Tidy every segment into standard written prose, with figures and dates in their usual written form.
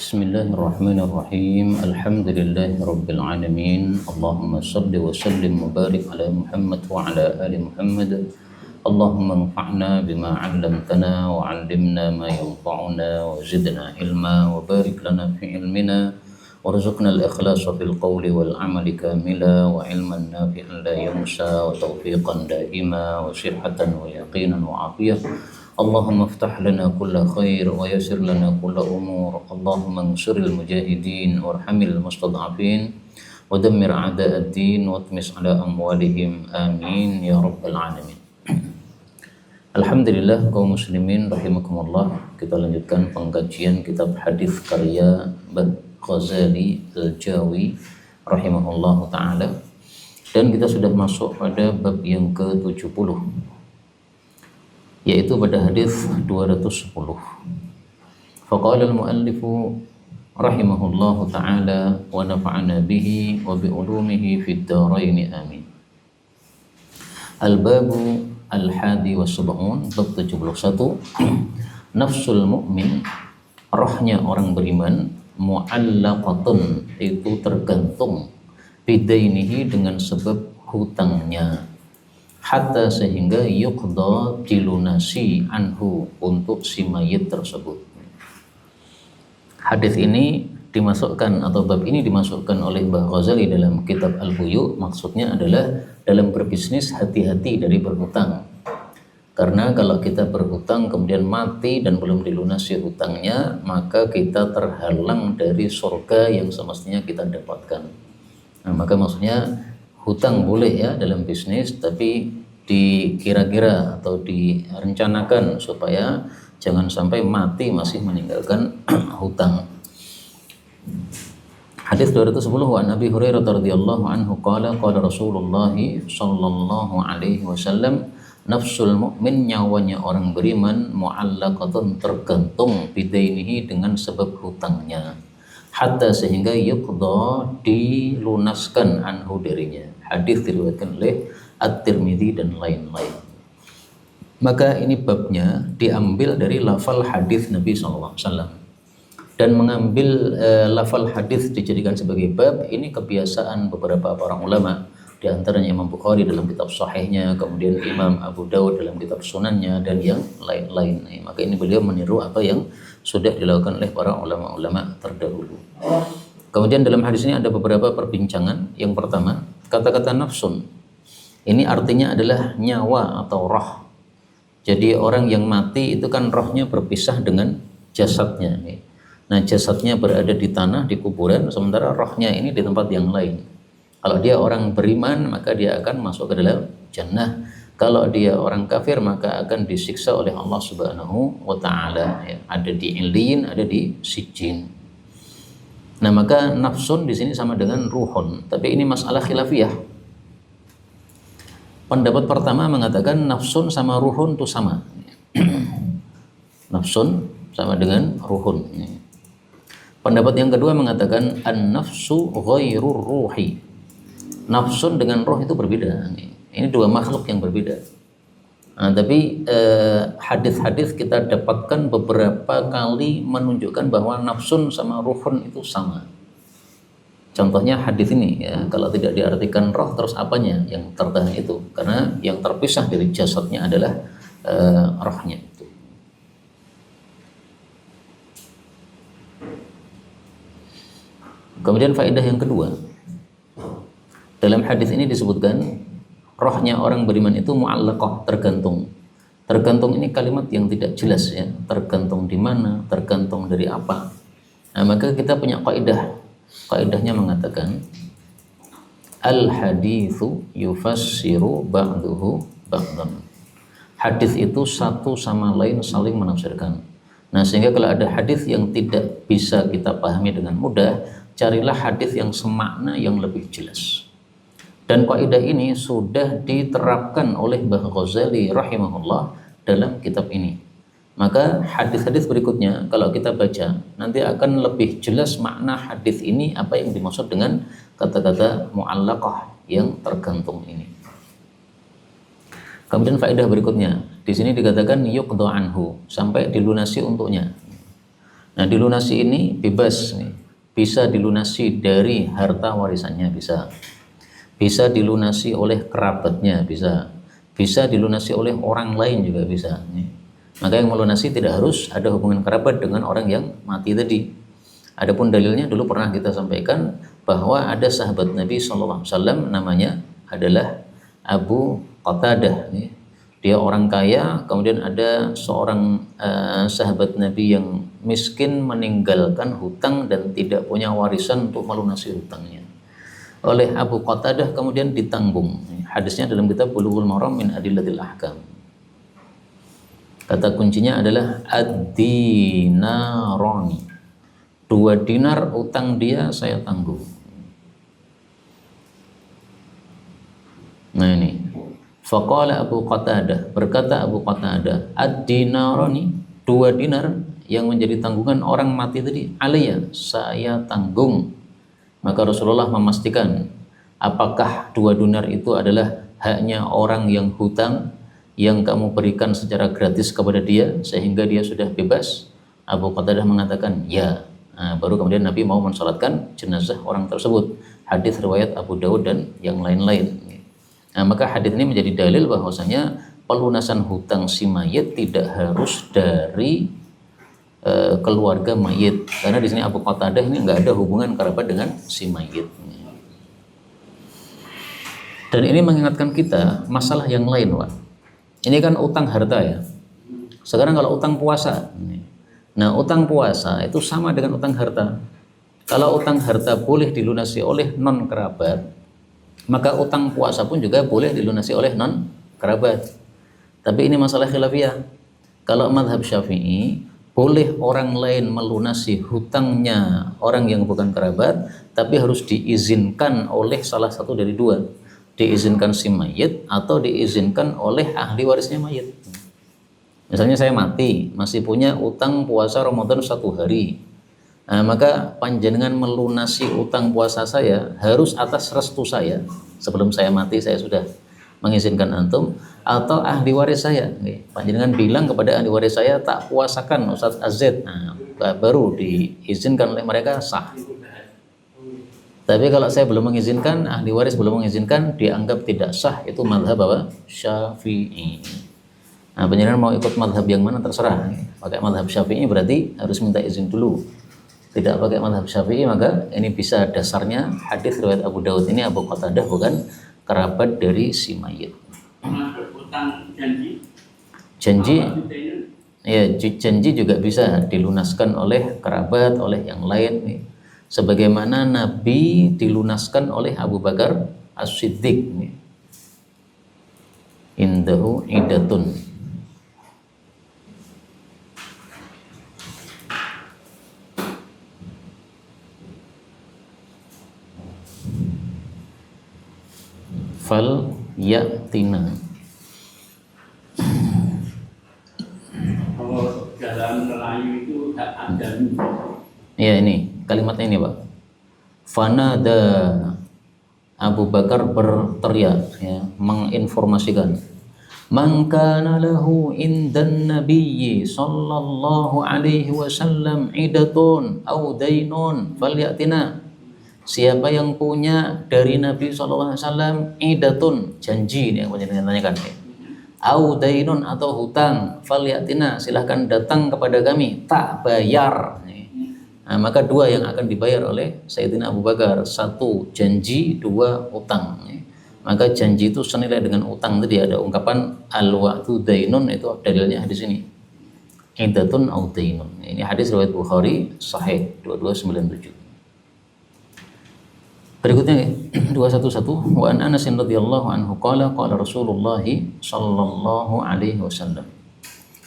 Bismillahirrahmanirrahim. Alhamdulillahi rabbil alamin. Allahumma shalli wa sallim wa barik ala Muhammad wa ala ali Muhammad. Allahumma anfa'na bima 'allamtana wa 'allimna ma yanfa'una wa zidna ilma wa barik lana fi ilmina warzuqna al-ikhlasa fil qawli wal 'amali kamila wa ilman nafi'an la yansa wa tawfiqan daima wa sihhatan wa yaqinan wa 'afiyah. Allahumma aftah lana kulla khair wa yassir lana kulla umur. Allahumma ansuril mujahidin warhamil mustad'afin wa dammir a'da'ad-din wa tmis ala amwalihim. Amin ya rabbal alamin. Alhamdulillah kaum muslimin rahimakumullah. Kita lanjutkan pengkajian kitab hadis karya Ghazali Al-Jawi rahimahullahu taala, dan kita sudah masuk pada bab yang ke-70, yaitu pada hadis 210. Faqala al-muallifu rahimahullahu taala wa nafa'ana bihi wa bi ulumihi fid dharain amin. Al-babu al-hadi wa sab'un, bab 71. Nafsul mu'min, rohnya orang beriman, mu'allaqatun, itu tergantung, bidainihi, dengan sebab hutangnya, hatta sehingga yuqda, dilunasi, anhu, untuk si mayit tersebut. Hadis ini dimasukkan atau bab ini dimasukkan oleh Mbah Ghazali dalam kitab Al-Buyu. Maksudnya adalah dalam berbisnis hati-hati dari berhutang. Karena kalau kita berhutang kemudian mati dan belum dilunasi hutangnya, maka kita terhalang dari surga yang semestinya kita dapatkan. Nah, maka maksudnya hutang boleh ya dalam bisnis, tapi dikira-kira atau direncanakan supaya jangan sampai mati masih meninggalkan hutang. Hadis 210, wa Nabi Hurairah radhiyallahu anhu qala qala Rasulullah sallallahu alaihi wasallam, nafsul mu'min, nyawanya orang beriman, mu'allaqatun, tergantung, bidainihi, dengan sebab hutangnya, hatta sehingga yuqda, dilunaskan, anhu, darinya. Hadis diriwayatkan oleh At-Tirmidzi dan lain-lain. Maka ini babnya diambil dari lafal hadis Nabi SAW. Dan mengambil lafal hadis dijadikan sebagai bab, ini kebiasaan beberapa para ulama, di antaranya Imam Bukhari dalam kitab Sahihnya, kemudian Imam Abu Dawud dalam kitab Sunannya, dan yang lain-lain. Maka ini beliau meniru apa yang sudah dilakukan oleh para ulama-ulama terdahulu. Kemudian dalam hadis ini ada beberapa perbincangan. Yang pertama, kata-kata nafsun ini artinya adalah nyawa atau roh. Jadi orang yang mati itu kan rohnya berpisah dengan jasadnya. Nah, jasadnya berada di tanah, di kuburan, sementara rohnya ini di tempat yang lain. Kalau dia orang beriman, maka dia akan masuk ke dalam jannah. Kalau dia orang kafir, maka akan disiksa oleh Allah Subhanahu wa taala. Ada di Illiyin, ada di Sijjin. Nah, maka nafsun di sini sama dengan ruhun, tapi ini masalah khilafiyah. Pendapat pertama mengatakan nafsun sama ruhun itu sama. Nafsun sama dengan ruhun. Pendapat yang kedua mengatakan an-nafsu ghairur ruhi. Nafsun dengan roh itu berbeda. Ini dua makhluk yang berbeda. Nah, tapi hadis-hadis kita dapatkan beberapa kali menunjukkan bahwa nafsun sama ruhun itu sama. Contohnya hadis ini ya, kalau tidak diartikan roh, terus apanya yang tertahan itu? Karena yang terpisah dari jasadnya adalah rohnya itu. Kemudian faedah yang kedua, dalam hadis ini disebutkan rohnya orang beriman itu mu'allaqah, tergantung. Tergantung ini kalimat yang tidak jelas ya, tergantung di mana, tergantung dari apa. Nah, maka kita punya kaidah. Kaidahnya mengatakan al-haditsu yufassiru ba'duhu ba'dan. Hadis itu satu sama lain saling menafsirkan. Nah, sehingga kalau ada hadis yang tidak bisa kita pahami dengan mudah, carilah hadis yang semakna, yang lebih jelas. Dan kaidah ini sudah diterapkan oleh Mbah Ghazali rahimahullah dalam kitab ini. Maka hadis-hadis berikutnya kalau kita baca nanti akan lebih jelas makna hadis ini, apa yang dimaksud dengan kata-kata mu'allaqah, yang tergantung ini. Kemudian faedah berikutnya, di sini dikatakan yuqda anhu, sampai dilunasi untuknya. Nah, dilunasi ini bebas nih. Bisa dilunasi dari harta warisannya, bisa. Bisa dilunasi oleh kerabatnya, bisa. Bisa dilunasi oleh orang lain juga bisa. Maka yang melunasi tidak harus ada hubungan kerabat dengan orang yang mati tadi. Adapun dalilnya dulu pernah kita sampaikan bahwa ada sahabat Nabi SAW namanya adalah Abu Qatadah. Dia orang kaya, kemudian ada seorang sahabat Nabi yang miskin meninggalkan hutang dan tidak punya warisan untuk melunasi hutangnya. Oleh Abu Qatadah kemudian ditanggung. Hadisnya dalam kitab Bulughul Maram min Adillatil Ahkam. Kata kuncinya adalah ad-dinarani. 2 dinar utang dia saya tanggung. Nah ini. Faqala Abu Qatadah, berkata Abu Qatadah, ad-dinarani, 2 dinar yang menjadi tanggungan orang mati tadi, alayya, saya tanggung. Maka Rasulullah memastikan, apakah 2 dinar itu adalah haknya orang yang hutang yang kamu berikan secara gratis kepada dia sehingga dia sudah bebas? Abu Qatadah mengatakan ya. Nah, baru kemudian Nabi mau mensalatkan jenazah orang tersebut. Hadis riwayat Abu Daud dan yang lain-lain. Nah, maka hadis ini menjadi dalil bahwasanya pelunasan hutang si mayit tidak harus dari keluarga mayit, karena di sini Abu Qatadah ini nggak ada hubungan kerabat dengan si mayit. Dan ini mengingatkan kita masalah yang lain, Pak. Ini kan utang harta ya. Sekarang kalau utang puasa, nah utang puasa itu sama dengan utang harta. Kalau utang harta boleh dilunasi oleh non kerabat, maka utang puasa pun juga boleh dilunasi oleh non kerabat. Tapi ini masalah khilafiyah. Kalau mazhab Syafi'i, boleh orang lain melunasi hutangnya orang yang bukan kerabat, tapi harus diizinkan oleh salah satu dari 2. Diizinkan si mayit atau diizinkan oleh ahli warisnya mayit. Misalnya saya mati, masih punya utang puasa Ramadan 1 hari. Nah, maka panjenengan melunasi utang puasa saya harus atas restu saya. Sebelum saya mati saya sudah mengizinkan antum, atau ahli waris saya. Panjenengan bilang kepada ahli waris saya, tak puasakan Ustadz AZ. Nah, baru diizinkan oleh mereka, sah. Tapi kalau saya belum mengizinkan, ahli waris belum mengizinkan, dianggap tidak sah. Itu mazhab apa? Syafi'i. Nah, panjenengan mau ikut mazhab yang mana terserah. Pakai mazhab Syafi'i berarti harus minta izin dulu. Tidak pakai mazhab Syafi'i, maka ini bisa dasarnya hadis riwayat Abu Daud ini Abu Qatadah bukan kerabat dari si mayit. Janji ya, janji juga bisa dilunaskan oleh kerabat, oleh yang lain. Sebagaimana Nabi dilunaskan oleh Abu Bakar As-Siddiq. Indahu idatun. Fal yatina. Kalau dalam Melayu itu hak adami. Ya ini kalimatnya ini Pak. Fanada, Abu Bakar berteriak ya, menginformasikan. Man kana lahu indan nabiyyi sallallahu alaihi wasallam idatun au dainun falyatina. Siapa yang punya dari Nabi SAW idatun, janji ini yang panjenengan tanyakan, au dainun atau hutang, falyatina, silahkan datang kepada kami, tak bayar. Nah, maka 2 yang akan dibayar oleh Sayyidina Abu Bakar, 1 janji, 2 utang. Maka janji itu senilai dengan utang tadi. Ada ungkapan al-wa'du dainun, itu dalilnya di sini. Idatun au dainun. Ini hadis riwayat Bukhari sahih 2297. Berikutnya 211, wa an Anas radhiyallahu anhu qala qala Rasulullah sallallahu alaihi wasallam,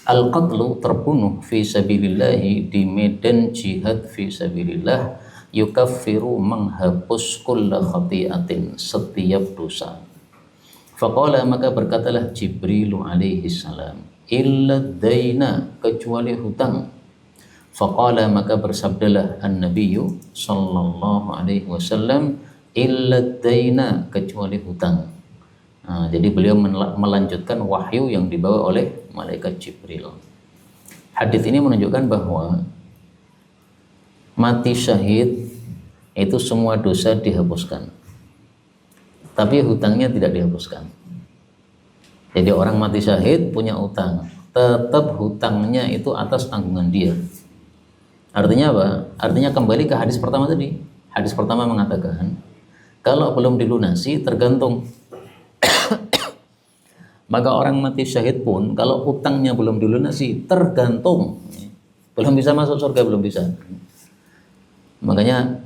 al-qatlu, terbunuh fi sabilillah, di medan jihad fi sabilillah, yukaffiru, menghapus kulla khati'atin, setiap dosa. Faqala, maka berkatalah Jibril alaihi salam, illa daina, kecuali hutang. Faqala, maka bersabdalah an-nabiyyu sallallahu alaihi wasallam, illa daina, kecuali hutang. Nah, jadi beliau melanjutkan wahyu yang dibawa oleh malaikat Jibril. Hadis ini menunjukkan bahwa mati syahid itu semua dosa dihapuskan, tapi hutangnya tidak dihapuskan. Jadi orang mati syahid punya utang, tetap hutangnya itu atas tanggungan dia. Artinya apa? Artinya kembali ke hadis pertama tadi. Hadis pertama mengatakan kalau belum dilunasi tergantung. Maka orang mati syahid pun kalau utangnya belum dilunasi tergantung. Belum bisa masuk surga, belum bisa. Makanya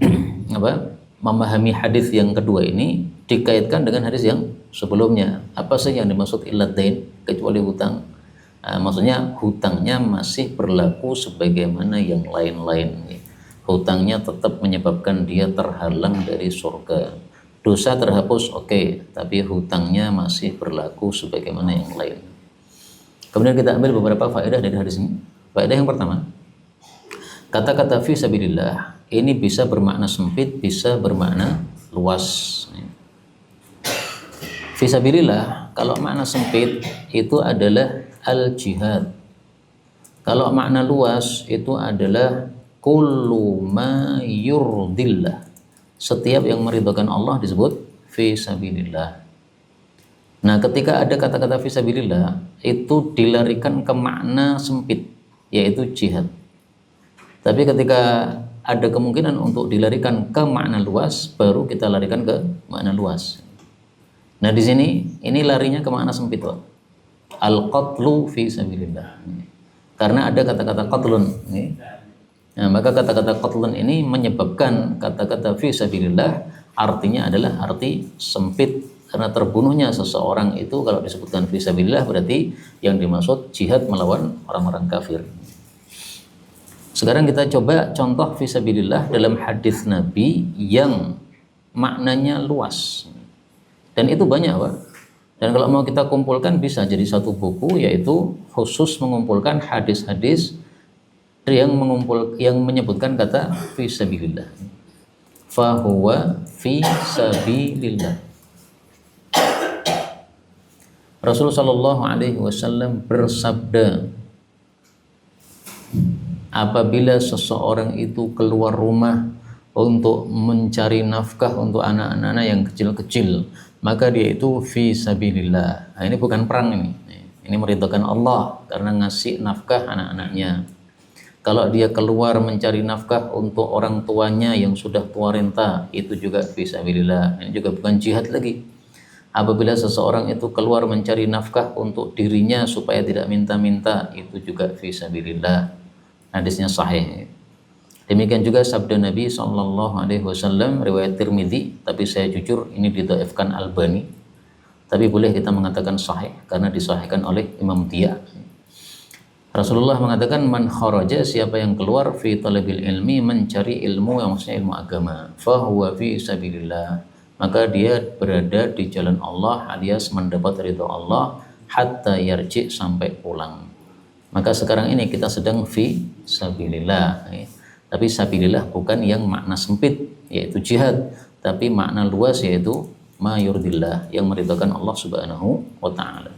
apa? Memahami hadis yang kedua ini dikaitkan dengan hadis yang sebelumnya. Apa sih yang dimaksud illadain kecuali hutang? Maksudnya hutangnya masih berlaku sebagaimana yang lain-lain. Hutangnya tetap menyebabkan dia terhalang dari surga. Dosa terhapus oke, tapi hutangnya masih berlaku sebagaimana yang lain. Kemudian kita ambil beberapa faedah dari hadis ini. Faedah yang pertama, kata-kata fi sabilillah ini bisa bermakna sempit, bisa bermakna luas. Fi sabilillah kalau makna sempit itu adalah al-jihad. Kalau makna luas itu adalah kullu ma yurdillah. Setiap yang meridhokan Allah disebut fi sabilillah. Nah, ketika ada kata-kata fi sabilillah itu dilarikan ke makna sempit yaitu jihad. Tapi ketika ada kemungkinan untuk dilarikan ke makna luas, baru kita larikan ke makna luas. Nah, di sini ini larinya ke makna sempit, Pak. Al-qatlu fi sabilillah. Karena ada kata-kata qatlun. Nah, maka kata-kata qatlun ini menyebabkan kata-kata fi sabilillah artinya adalah arti sempit, karena terbunuhnya seseorang itu kalau disebutkan fi sabilillah berarti yang dimaksud jihad melawan orang-orang kafir. Sekarang kita coba contoh fi sabilillah dalam hadis Nabi yang maknanya luas. Dan itu banyak, Pak. Dan kalau mau kita kumpulkan bisa jadi satu buku, yaitu khusus mengumpulkan hadis-hadis yang menyebutkan kata fi sabilillah. Fahuwa fi sabilillah. Rasulullah Shallallahu Alaihi Wasallam bersabda, apabila seseorang itu keluar rumah untuk mencari nafkah untuk anak-anak yang kecil-kecil, maka dia itu fi sabilillah. Nah, ini bukan perang ini meridhokan Allah karena ngasih nafkah anak-anaknya. Kalau dia keluar mencari nafkah untuk orang tuanya yang sudah tua renta, itu juga fi sabilillah. Ini juga bukan jihad lagi. Apabila seseorang itu keluar mencari nafkah untuk dirinya supaya tidak minta-minta, itu juga fi sabilillah. Hadisnya sahih. Demikian juga sabda Nabi Sallallahu Alaihi Wasallam riwayat Tirmidzi, tapi saya jujur ini didhaifkan Albani. Tapi boleh kita mengatakan sahih karena disahihkan oleh Imam Dia. Rasulullah mengatakan man kharaja, siapa yang keluar fi talabil ilmi, mencari ilmu yang maksudnya ilmu agama, fahuwa fi sabilillah, maka dia berada di jalan Allah alias mendapat ridha Allah hatta yarji, sampai pulang. Maka sekarang ini kita sedang fi sabilillah. Tapi sabilillah bukan yang makna sempit yaitu jihad, tapi makna luas yaitu ma yurdillah, yang meridhakan Allah Subhanahu wa taala.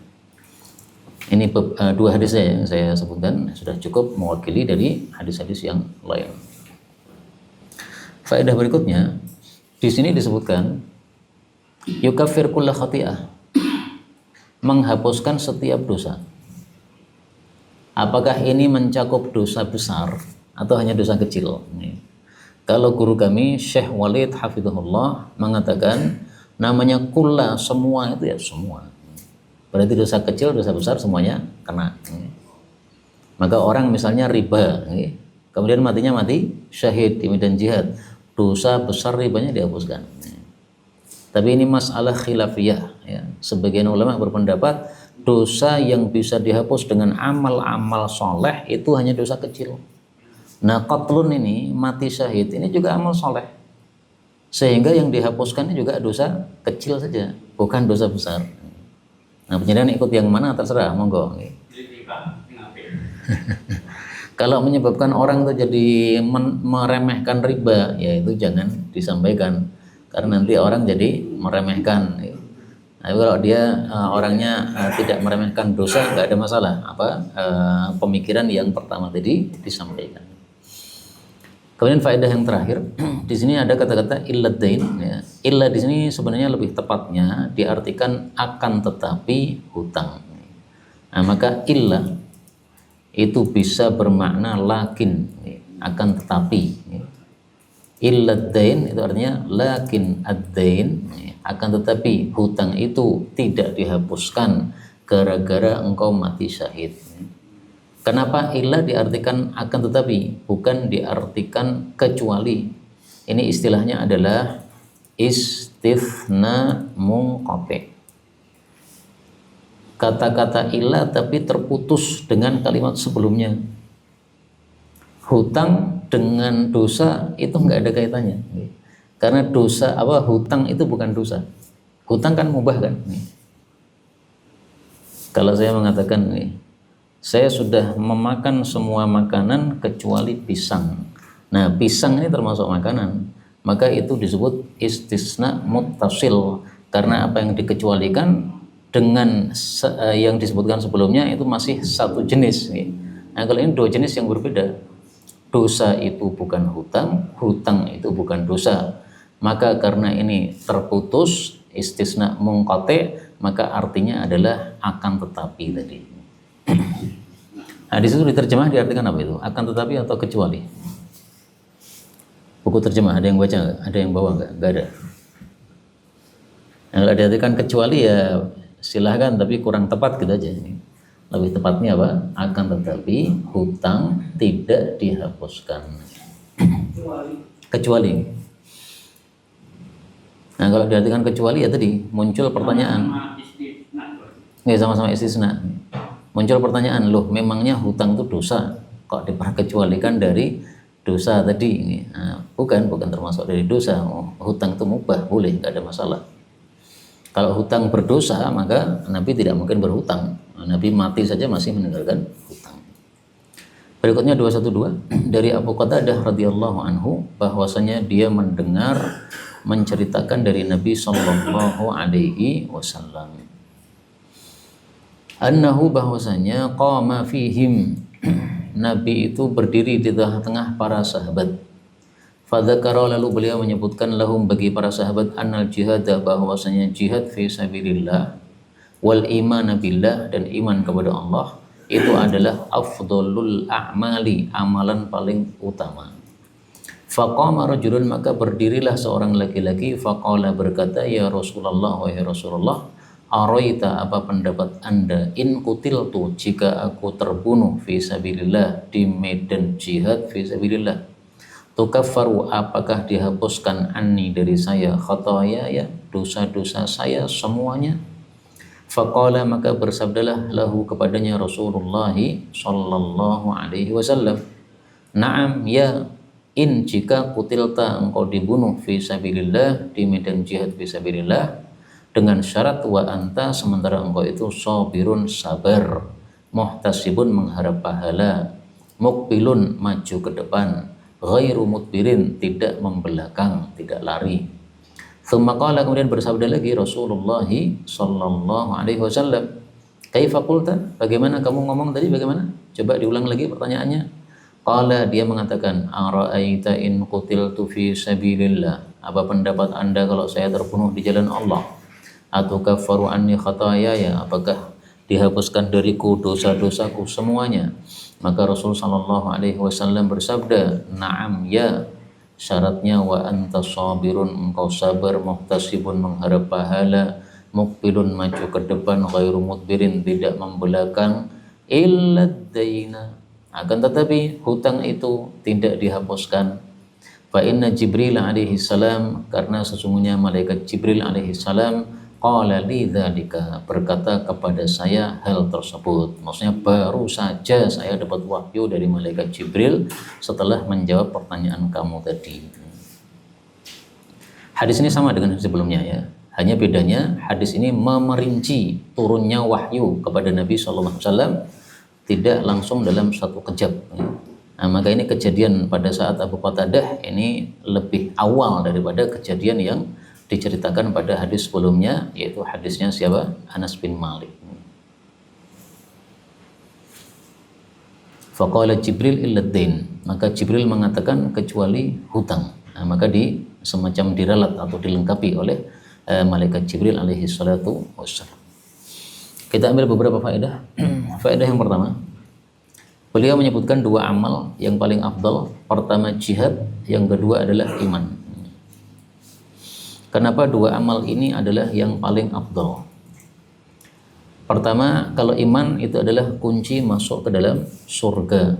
Ini dua hadis yang saya sebutkan sudah cukup mewakili dari hadis-hadis yang lain. Faedah berikutnya, di sini disebutkan yukaffir kulla khati'ah, menghapuskan setiap dosa. Apakah ini mencakup dosa besar atau hanya dosa kecil? Kalau guru kami Syekh Walid hafizahullah mengatakan namanya kulla, semua itu ya semua. Berarti dosa kecil, dosa besar semuanya kena. Maka orang misalnya riba, kemudian matinya mati syahid di medan jihad, dosa besar ribanya dihapuskan. Tapi ini masalah khilafiyah. Ya. Sebagian ulama berpendapat dosa yang bisa dihapus dengan amal-amal soleh itu hanya dosa kecil. Nah, qatlun ini, mati syahid, ini juga amal soleh. Sehingga yang dihapuskan juga dosa kecil saja, bukan dosa besar. Nah, penjelasan ikut yang mana terserah, monggo. Kalau menyebabkan orang itu jadi meremehkan riba, ya itu jangan disampaikan, karena nanti orang jadi meremehkan. Nah, kalau dia orangnya tidak meremehkan dosa, nggak ada masalah. Pemikiran yang pertama tadi disampaikan. Kemudian faedah yang terakhir, di sini ada kata-kata illadain. Ya. Illa di sini sebenarnya lebih tepatnya diartikan akan tetapi hutang. Nah, maka illa itu bisa bermakna lakin, ya, akan tetapi. Ya. Illadain itu artinya lakin ad-dain, ya, akan tetapi hutang itu tidak dihapuskan gara-gara engkau mati syahid. Ya. Kenapa illa diartikan akan tetapi, bukan diartikan kecuali? Ini istilahnya adalah istithna munqati. Kata-kata illa tapi terputus dengan kalimat sebelumnya. Hutang dengan dosa itu nggak ada kaitannya. Karena dosa hutang itu bukan dosa. Hutang kan mubah kan. Kalau saya mengatakan nih, saya sudah memakan semua makanan kecuali pisang. Nah, pisang ini termasuk makanan, maka itu disebut istisna muttasil, karena apa yang dikecualikan dengan yang disebutkan sebelumnya itu masih satu jenis. Nah, kalau ini dua jenis yang berbeda. Dosa itu bukan hutang, hutang itu bukan dosa. Maka karena ini terputus istisna munqati, maka artinya adalah akan tetapi tadi. Nah, di situ diterjemah diartikan apa itu? Akan tetapi atau kecuali? Buku terjemah ada yang baca nggak? Ada yang bawa nggak? Nggak ada. Nah, kalau diartikan kecuali ya silahkan, tapi kurang tepat gitu aja. Lebih tepatnya apa? Akan tetapi hutang tidak dihapuskan. Kecuali. Nah, kalau diartikan kecuali ya tadi muncul pertanyaan. Nggak, sama-sama istisna. Muncul pertanyaan, loh memangnya hutang itu dosa? Kok diperkecualikan dari dosa tadi? Nah, bukan termasuk dari dosa. Hutang itu mubah, boleh, nggak ada masalah. Kalau hutang berdosa, maka Nabi tidak mungkin berhutang. Nabi mati saja masih meninggalkan hutang. Berikutnya 212 dari Abu Qatadah radhiyallahu anhu, bahwasanya dia mendengar menceritakan dari Nabi sallallahu alaihi wasallam. Annahu bahwasanya qama fihim, Nabi itu berdiri di tengah-tengah para sahabat. Fadzakara, lalu beliau menyebutkan lahum bagi para sahabat annal jihad, bahwasanya jihad fi sabilillah wal iman billah, dan iman kepada Allah itu adalah afdhalul a'mali, amalan paling utama. Faqama rajulun, maka berdirilah seorang laki-laki, faqala, berkata, ya Rasulullah, wahai Rasulullah, araita, apa pendapat Anda, in kutiltu, jika aku terbunuh fi sabilillah, di medan jihad fi sabilillah, tukaffaru, apakah dihapuskan anni, dari saya, khataya, ya, dosa-dosa saya semuanya. Faqala, maka bersabdalah lahu kepadanya Rasulullah sallallahu alaihi wasallam, na'am, ya, in jika kutilta, engkau dibunuh fi sabilillah, di medan jihad fi sabilillah, dengan syarat wa anta, sementara engkau itu sabirun, sabar, muhtasibun, mengharap pahala, muqbilun, maju ke depan, ghairu mudbirin, tidak membelakang, tidak lari. Tsumma qala, kemudian bersabda lagi Rasulullah sallallahu alaihi wasallam, kaifa qulta, bagaimana kamu ngomong tadi, bagaimana? Coba diulang lagi pertanyaannya. Qala, dia mengatakan, ara'aita in qutiltu fi sabilillah, apa pendapat Anda kalau saya terbunuh di jalan Allah? Atau kafaru anni khatayaya, apakah dihapuskan dariku dosa-dosaku semuanya? Maka Rasul sallallahu alaihi wasallam bersabda, na'am, ya, syaratnya wa anta sabirun, engkau sabar, muhtasibun, mengharap pahala, muqbilun, maju ke depan, ghairu mudbirin, tidak membelakang, illa daina, akan tetapi hutang itu tidak dihapuskan. Fa inna Jibril alaihi salam, karena sesungguhnya malaikat Jibril alaihi salam, qala li dzalika, berkata kepada saya hal tersebut. Maksudnya baru saja saya dapat wahyu dari malaikat Jibril setelah menjawab pertanyaan kamu tadi. Hadis ini sama dengan sebelumnya, ya. Hanya bedanya hadis ini memerinci turunnya wahyu kepada Nabi sallallahu alaihi wasallam tidak langsung dalam satu kejap. Nah, maka ini kejadian pada saat Abu Qatadah ini lebih awal daripada kejadian yang diceritakan pada hadis sebelumnya, yaitu hadisnya siapa? Anas bin Malik. Faqala Jibril illa dain, maka Jibril mengatakan kecuali hutang. Nah, maka semacam diralat atau dilengkapi oleh malaikat Jibril alaihi salatu wassalam. Kita ambil beberapa faedah. Faedah yang pertama, beliau menyebutkan dua amal yang paling afdal. Pertama jihad, yang kedua adalah iman. Kenapa dua amal ini adalah yang paling afdal? Pertama, kalau iman itu adalah kunci masuk ke dalam surga.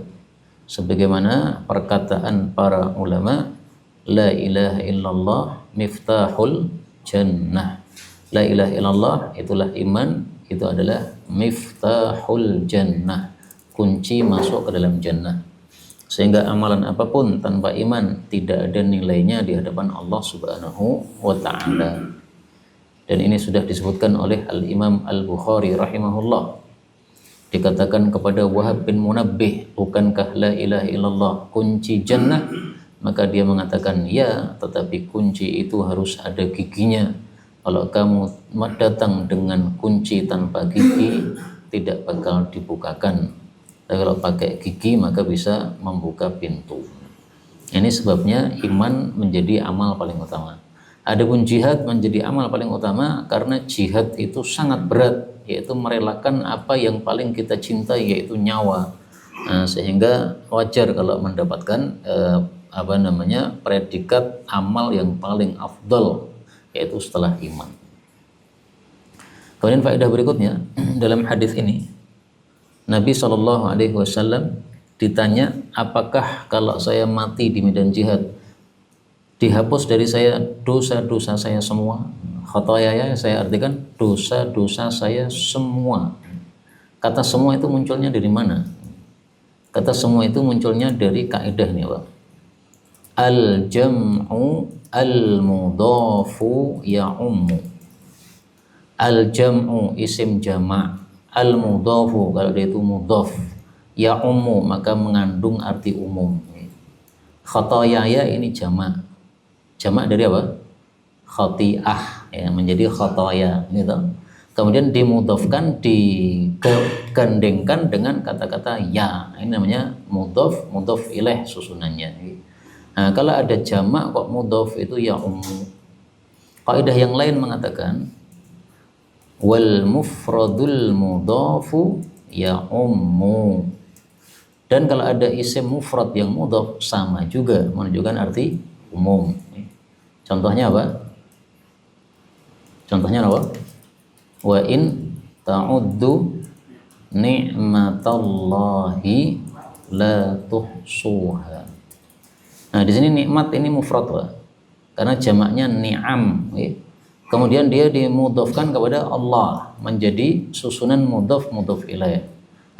Sebagaimana perkataan para ulama, la ilaha illallah miftahul jannah. La ilaha illallah itulah iman, itu adalah miftahul jannah, kunci masuk ke dalam jannah. Sehingga amalan apapun tanpa iman tidak ada nilainya di hadapan Allah Subhanahu wa ta'ala. Dan ini sudah disebutkan oleh Al-Imam Al-Bukhari rahimahullah. Dikatakan kepada Wahab bin Munabbih, bukankah la ilaha illallah kunci jannah? Maka dia mengatakan, ya, tetapi kunci itu harus ada giginya. Kalau kamu datang dengan kunci tanpa gigi, tidak bakal dibukakan. Tapi kalau pakai gigi maka bisa membuka pintu. Ini sebabnya iman menjadi amal paling utama. Adapun jihad menjadi amal paling utama karena jihad itu sangat berat, yaitu merelakan apa yang paling kita cintai, yaitu nyawa. Sehingga wajar kalau mendapatkan predikat amal yang paling afdal, yaitu setelah iman. Kemudian faedah berikutnya, dalam hadis ini Nabi SAW ditanya, apakah kalau saya mati di medan jihad dihapus dari saya dosa-dosa saya semua? Khotoyaya saya artikan dosa-dosa saya semua. Kata semua itu munculnya dari mana? Kata semua itu munculnya dari kaidah nih, Pak. Al-jam'u al-mudhafu ya'ummu. Al-jam'u isim jama', al-mudhafu kalau dia itu mudhaf, ya'ummu maka mengandung arti umum. Khotoyaya ini jama'. Jama' dari apa? Khoti'ah, ya, menjadi khotoya gitu. Kemudian dimudhafkan, digandengkan dengan kata-kata ya. Ini namanya mudhaf ilaih susunannya. Nah, kalau ada jamak kok mudhaf itu ya ummu. Kaidah yang lain mengatakan wal mufradul mudhafu ya ummu. Dan kalau ada isim mufrad yang mudhaf sama juga menunjukkan arti umum. Contohnya apa? Contohnya apa? Wa in ta'uddu ni'matallahi la tuhsuha. Nah, di sini nikmat ini mufrad, Pak. Karena jamaknya ni'am, ya. Kemudian dia dimudhafkan kepada Allah menjadi susunan mudhaf ilaih.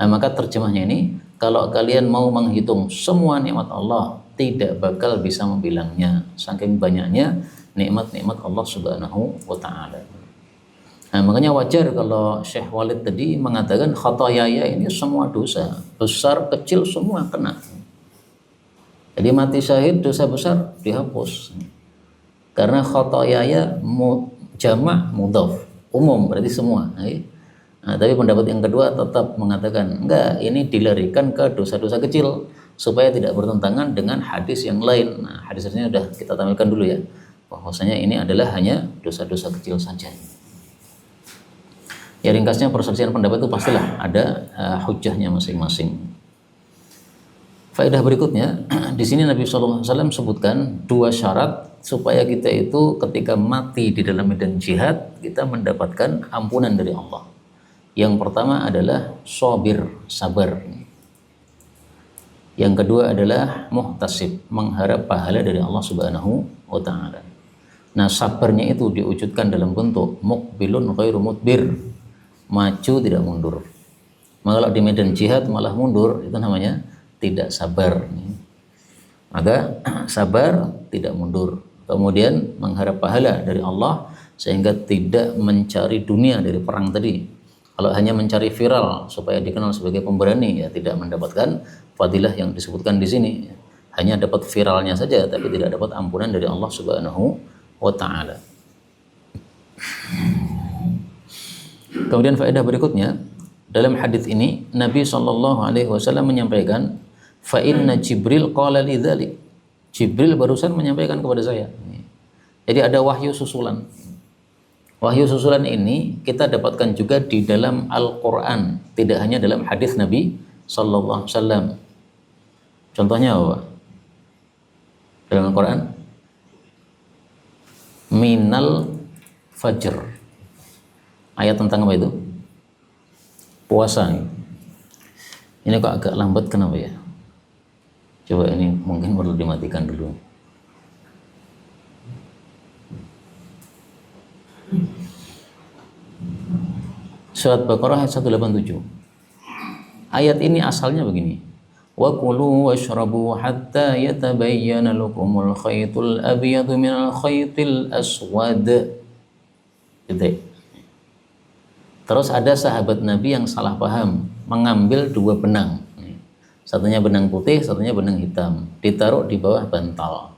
Nah, maka terjemahnya ini, kalau kalian mau menghitung semua nikmat Allah, tidak bakal bisa membilangnya, saking banyaknya nikmat-nikmat Allah Subhanahu wa ta'ala. Nah, makanya wajar kalau Syekh Walid tadi mengatakan khotoyaya ini semua dosa, besar kecil semua kena. Jadi mati syahid dosa besar dihapus. Karena khotoyaya jamak mudhaf, umum berarti semua. Nah, tapi pendapat yang kedua tetap mengatakan enggak, ini dilarikan ke dosa-dosa kecil supaya tidak bertentangan dengan hadis yang lain. Nah, hadis-hadisnya sudah kita tampilkan dulu ya, bahwasanya ini adalah hanya dosa-dosa kecil saja. Ya, ringkasnya perselisihan pendapat itu pastilah ada hujahnya masing-masing. Faedah berikutnya, di sini Nabi SAW sebutkan dua syarat supaya kita itu ketika mati di dalam medan jihad kita mendapatkan ampunan dari Allah. Yang pertama adalah sabir, sabar. Yang kedua adalah muhtasib, mengharap pahala dari Allah Subhanahu wa ta'ala. Nah, sabarnya itu diwujudkan dalam bentuk muqbilun ghairu mudbir, maju tidak mundur. Maka kalau di medan jihad malah mundur, itu namanya tidak sabar. Maka sabar, tidak mundur. Kemudian mengharap pahala dari Allah sehingga tidak mencari dunia dari perang tadi. Kalau hanya mencari viral supaya dikenal sebagai pemberani, ya tidak mendapatkan fadilah yang disebutkan di sini. Hanya dapat viralnya saja, tapi tidak dapat ampunan dari Allah Subhanahu wa ta'ala. Kemudian faedah berikutnya, dalam hadis ini Nabi SAW menyampaikan Fa inna Jibril qala li dzalik. Jibril barusan menyampaikan kepada saya. Jadi ada wahyu susulan. Wahyu susulan ini kita dapatkan juga di dalam Al-Qur'an, tidak hanya dalam hadis Nabi sallallahu alaihi wasallam. Contohnya apa? Dalam Al-Qur'an, minal fajr. Ayat tentang apa itu? Puasa. Ini kok agak lambat, kenapa ya? Coba ini mungkin perlu dimatikan dulu. Surat Baqarah ayat 187. Ayat ini asalnya begini. Wa kulu washrabu hatta yatabayyana lakumul khaytul abyadu minal khaytil aswad. Gitu. Terus ada sahabat Nabi yang salah paham, mengambil dua benang. Satunya benang putih, satunya benang hitam. Ditaruh di bawah bantal.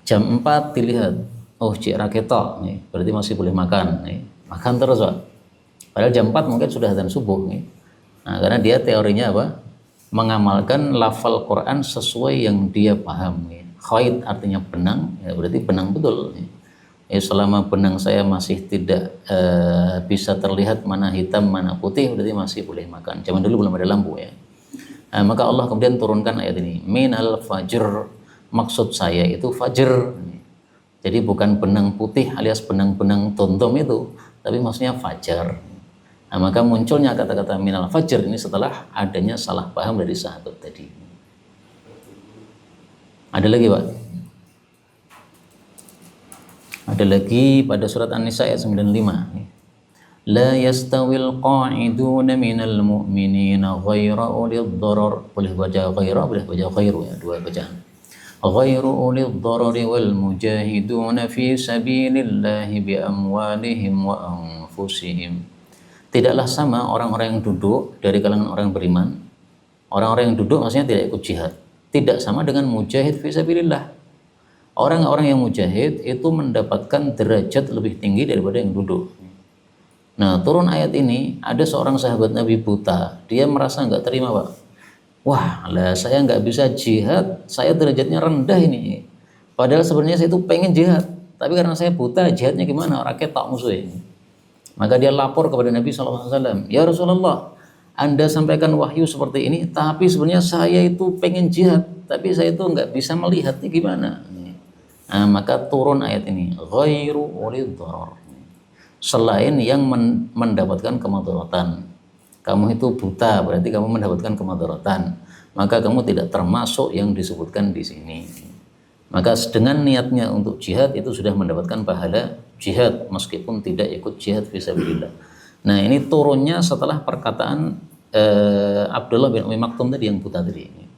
Jam 4 dilihat, oh cik raketok, nih, berarti masih boleh makan. Nih. Makan terus, Pak. Padahal jam 4 mungkin sudah azan subuh. Nih. Nah, karena dia teorinya apa? Mengamalkan lafal Quran sesuai yang dia paham. Nih. Khayt artinya benang, ya berarti benang betul. Nih. Ya, selama benang saya masih tidak bisa terlihat mana hitam mana putih, berarti masih boleh makan. Zaman dulu belum ada lampu ya. Nah, maka Allah kemudian turunkan ayat ini, minal fajr, maksud saya itu fajr. Jadi bukan benang putih alias benang-benang tontom itu, tapi maksudnya fajar. Nah, maka munculnya kata-kata minal fajr ini setelah adanya salah paham dari sahabat tadi. Ada lagi, Pak? Ada lagi pada surat An-Nisa ayat 95. La yastawil qa'iduna minal mu'minina ghaira ulil darar. Boleh baca ghaira, boleh baca khairu ya, dua bacaan. Ghairu ulil darari wal mujahiduna fi sabilillahi bi amwalihim wa anfusihim. Tidaklah sama orang-orang yang duduk dari kalangan orang beriman. Orang-orang yang duduk maksudnya tidak ikut jihad. Tidak sama dengan mujahid fi sabilillah. Orang-orang yang mujahid itu mendapatkan derajat lebih tinggi daripada yang duduk. Nah, turun ayat ini, ada seorang sahabat Nabi buta, dia merasa nggak terima, Pak. Wah, lah saya nggak bisa jihad, saya derajatnya rendah ini. Padahal sebenarnya saya itu pengen jihad, tapi karena saya buta, jihadnya gimana? Orang ketok musuh ini. Maka dia lapor kepada Nabi SAW, ya Rasulullah, Anda sampaikan wahyu seperti ini, tapi sebenarnya saya itu pengen jihad, tapi saya itu nggak bisa melihatnya gimana. Nah, maka turun ayat ini, ghairu ulil darar. Selain yang mendapatkan kemadaratan. Kamu itu buta, berarti kamu mendapatkan kemadaratan. Maka kamu tidak termasuk yang disebutkan di sini. Maka dengan niatnya untuk jihad itu sudah mendapatkan pahala jihad meskipun tidak ikut jihad fisabilillah. Nah, ini turunnya setelah perkataan Abdullah bin Umi Maktum tadi yang buta tadi.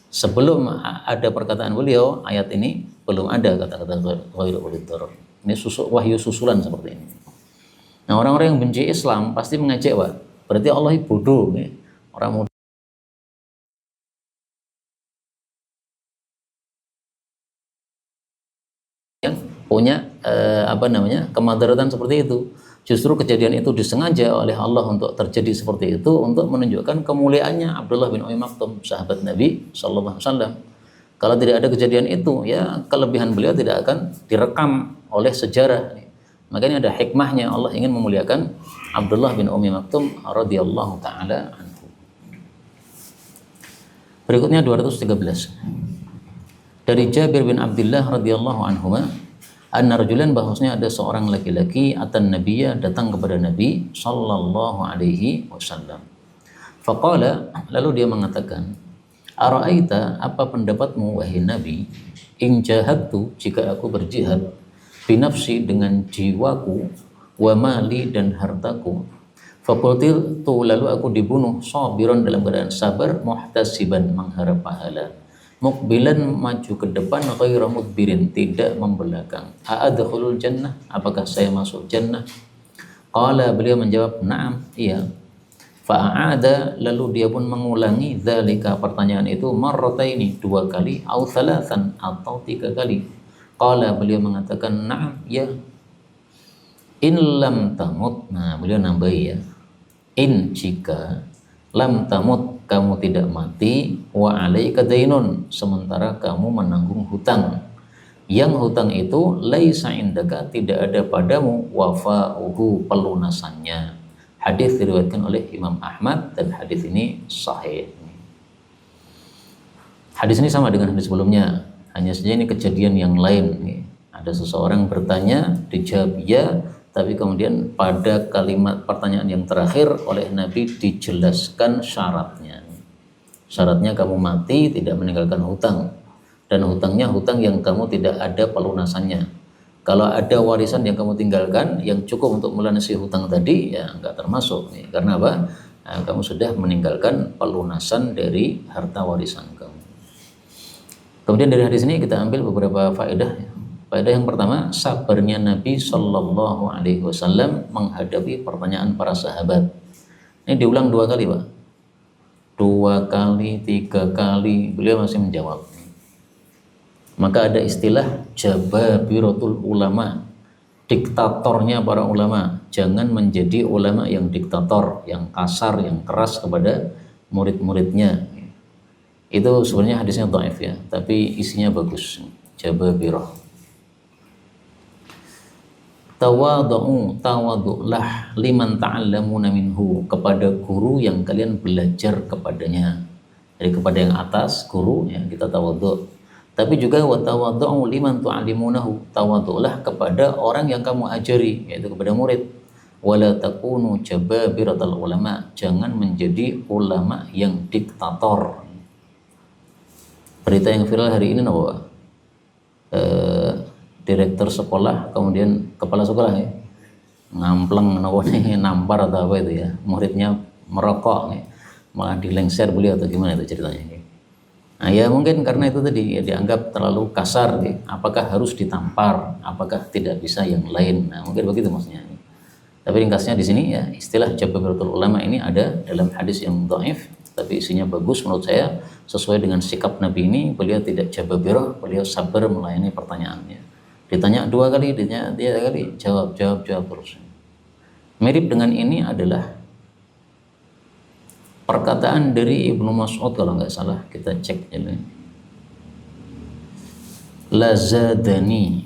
Sebelum ada perkataan beliau, ayat ini belum ada kata-kata ghairu ulil darar. Ini wahyu susulan seperti ini. Nah, orang-orang yang benci Islam pasti mengejek, Pak. Berarti Allah bodoh, ya. Orang muda yang punya kemadaratan seperti itu. Justru kejadian itu disengaja oleh Allah untuk terjadi seperti itu untuk menunjukkan kemuliaannya Abdullah bin Umi Maktum, sahabat Nabi sallallahu alaihi wasallam. Kalau tidak ada kejadian itu, ya kelebihan beliau tidak akan direkam oleh sejarah. Makanya ada hikmahnya, Allah ingin memuliakan Abdullah bin Umi Maktum radhiyallahu taala anhu. Berikutnya 213. Dari Jabir bin Abdullah radhiyallahu anhuma, anna rajulan, bahwasanya ada seorang laki-laki atan nabiyya, datang kepada Nabi sallallahu alaihi wasallam. Faqala, lalu dia mengatakan, ara'aita, apa pendapatmu wahai Nabi, in jahadtu, jika aku berjihad, binafsi, dengan jiwaku, wa mali, dan hartaku, faqultu, lalu aku dibunuh, sabiran, dalam keadaan sabar, muhtasiban, mengharap pahala, muqbilan, maju ke depan, ghairu mudbirin, tidak membelakang, a'adkhulul jannah, apakah saya masuk jannah? Qala, beliau menjawab, na'am, iya. Fa'ada, lalu dia pun mengulangi dzalika, pertanyaan itu, marrataini, dua kali, au thalathan, atau tiga kali. Qala, beliau mengatakan, na'am, ya. In lam tamut, nah beliau nambahi ya, in, jika, lam tamut, kamu tidak mati, wa alaika dainun, sementara kamu menanggung hutang. Yang hutang itu laisa indaka, tidak ada padamu, wafa'uhu, pelunasannya. Hadis diriwayatkan oleh Imam Ahmad dan hadis ini sahih. Hadis ini sama dengan hadis sebelumnya, hanya saja ini kejadian yang lain. Ada seseorang bertanya, dijawab ya, tapi kemudian pada kalimat pertanyaan yang terakhir oleh Nabi dijelaskan syaratnya. Syaratnya kamu mati tidak meninggalkan hutang, dan hutangnya hutang yang kamu tidak ada pelunasannya. Kalau ada warisan yang kamu tinggalkan yang cukup untuk melunasi hutang tadi, ya enggak termasuk. Karena apa? Nah, kamu sudah meninggalkan pelunasan dari harta warisan kamu. Kemudian dari hadis ini kita ambil beberapa faedah. Faedah yang pertama, sabarnya Nabi Shallallahu Alaihi Wasallam menghadapi pertanyaan para sahabat. Ini diulang 2 kali, Pak. 2 kali, 3 kali, beliau masih menjawab. Maka ada istilah jababiratul ulama, diktatornya para ulama. Jangan menjadi ulama yang diktator, yang kasar, yang keras kepada murid-muridnya. Itu sebenarnya hadisnya dhaif ya, tapi isinya bagus. Jababirah. Tawadu'lah liman ta'allamuna minhu, kepada guru yang kalian belajar kepadanya. Jadi kepada yang atas guru ya kita tawadhu'. Tapi juga wa tawaddu'u liman tu'allimunahu, tawadhu'lah kepada orang yang kamu ajari, yaitu kepada murid. Wala takunu jababiratal ulama, jangan menjadi ulama yang diktator. Berita yang viral hari ini apa? Direktur sekolah, kemudian kepala sekolah ya, ngampleng nampar atau apa itu ya, muridnya merokok nih, malah dilengser beliau atau gimana itu ceritanya. Nah ya mungkin karena itu tadi ya, dianggap terlalu kasar ya. Apakah harus ditampar, apakah tidak bisa yang lain, nah mungkin begitu maksudnya. Tapi ringkasnya di sini ya, istilah jababiratul ulama ini ada dalam hadis yang dhaif, tapi isinya bagus menurut saya, sesuai dengan sikap Nabi ini. Beliau tidak jababirah, beliau sabar melayani pertanyaannya. Ditanya 2 kali, ditanya 3 kali, jawab terus. Mirip dengan ini adalah perkataan dari Ibnu Mas'ud kalau nggak salah, kita cek dulu. Lazadani,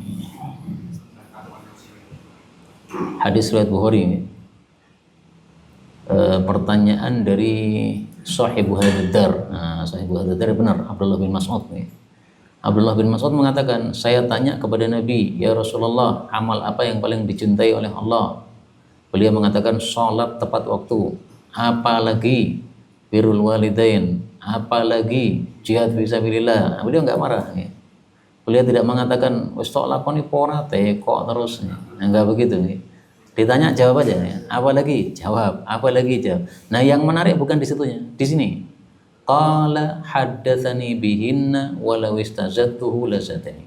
hadis riwayat Bukhari. Pertanyaan dari Sahibu Hadzar. Nah, Sahibu Hadzar benar, Abdullah bin Mas'ud nih. Abdullah bin Mas'ud mengatakan, saya tanya kepada Nabi, ya Rasulullah, amal apa yang paling dicintai oleh Allah? Beliau mengatakan, sholat tepat waktu. Apalagi birrul walidain, apalagi jihad fisabilillah. Beliau nggak marah. Ya. Beliau tidak mengatakan, wis tok lakoni pora kok terus. Enggak begitu. Ya. Ditanya jawab aja. Ya. Apalagi jawab, apalagi jawab. Nah yang menarik bukan di situnya, di sini. Qala haddatsani bihinna walau istazadtuhu lazatani.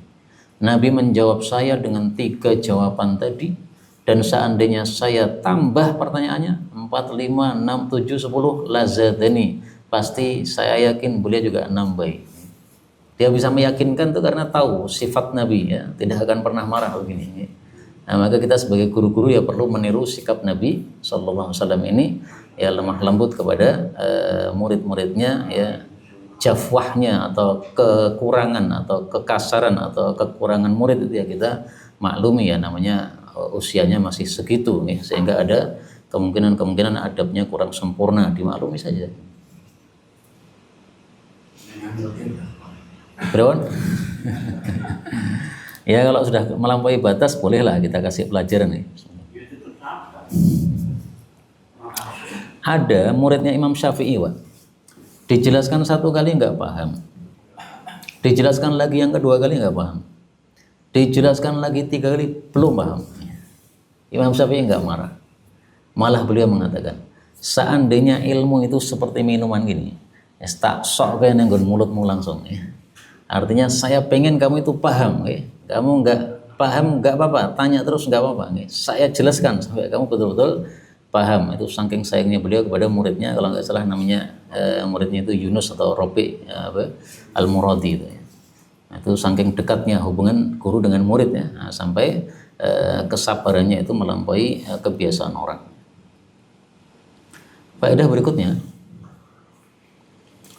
Nabi menjawab saya dengan 3 jawaban tadi, dan seandainya saya tambah pertanyaannya 4, 5, 6, 7, 10 lazatani, pasti saya yakin beliau juga nambahi. Dia bisa meyakinkan itu karena tahu sifat Nabi ya, tidak akan pernah marah begini. Nah, maka kita sebagai guru-guru ya perlu meniru sikap Nabi sallallahu alaihi wasallam ini, ya lemah lembut kepada murid-muridnya, ya jafwahnya atau kekurangan atau kekasaran atau kekurangan murid itu ya kita maklumi ya, namanya usianya masih segitu nih, sehingga ada kemungkinan adabnya kurang sempurna, dimaklumi saja. Bro, ya kalau sudah melampaui batas bolehlah kita kasih pelajaran nih. Ada muridnya Imam Syafi'i, Pak. Dijelaskan 1 kali nggak paham, dijelaskan lagi yang kedua kali nggak paham, dijelaskan lagi 3 kali belum paham. Imam Syafi'i nggak marah, malah beliau mengatakan, seandainya ilmu itu seperti minuman gini, tak sok kayak nenggon mulutmu langsung. Ya. Artinya saya pengen kamu itu paham, ya. Kamu nggak paham nggak apa-apa, tanya terus nggak apa-apa. Ya. Saya jelaskan sampai kamu betul-betul paham. Itu saking sayangnya beliau kepada muridnya, kalau nggak salah namanya muridnya itu Yunus atau Robi Al-Muradi itu. Ya. Itu saking dekatnya hubungan guru dengan murid ya, nah, sampai kesabarannya itu melampaui kebiasaan orang. Faedah berikutnya,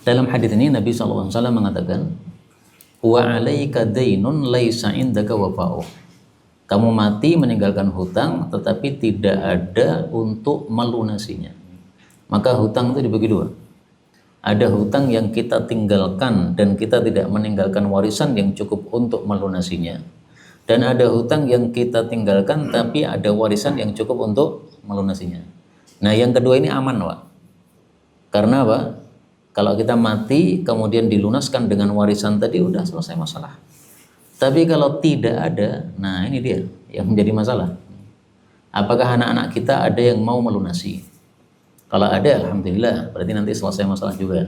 Dalam hadis ini Nabi SAW mengatakan, wa 'alaika dainun laisa 'indaka wafa'u. Kamu mati meninggalkan hutang tetapi tidak ada untuk melunasinya. Maka hutang itu dibagi dua. Ada hutang yang kita tinggalkan dan kita tidak meninggalkan warisan yang cukup untuk melunasinya. Dan ada hutang yang kita tinggalkan tapi ada warisan yang cukup untuk melunasinya. Nah, yang kedua ini aman, Pak. Karena apa? Kalau kita mati kemudian dilunaskan dengan warisan tadi, udah selesai masalah. Tapi kalau tidak ada, nah ini dia yang menjadi masalah. Apakah anak-anak kita ada yang mau melunasi? Kalau ada, alhamdulillah, berarti nanti selesai masalah juga.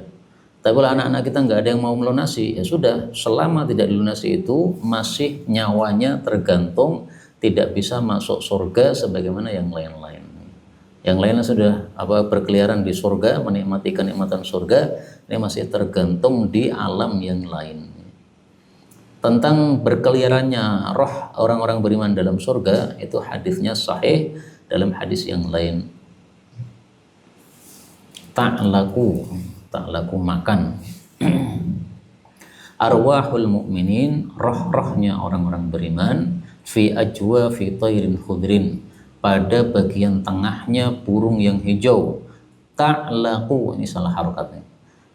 Tapi kalau anak-anak kita nggak ada yang mau melunasi, ya sudah, selama tidak dilunasi itu masih nyawanya tergantung, tidak bisa masuk surga sebagaimana yang lain-lain. Yang lainnya sudah berkeliaran di surga, menikmati kenikmatan surga, ini masih tergantung di alam yang lain. Tentang berkeliarannya roh orang-orang beriman dalam surga, itu hadisnya sahih dalam hadis yang lain. Ta'laku makan. Arwahul mu'minin, roh-rohnya orang-orang beriman, fi ajwa fi tayrin khudrin, pada bagian tengahnya burung yang hijau. Ta'laku, ini salah harokatnya.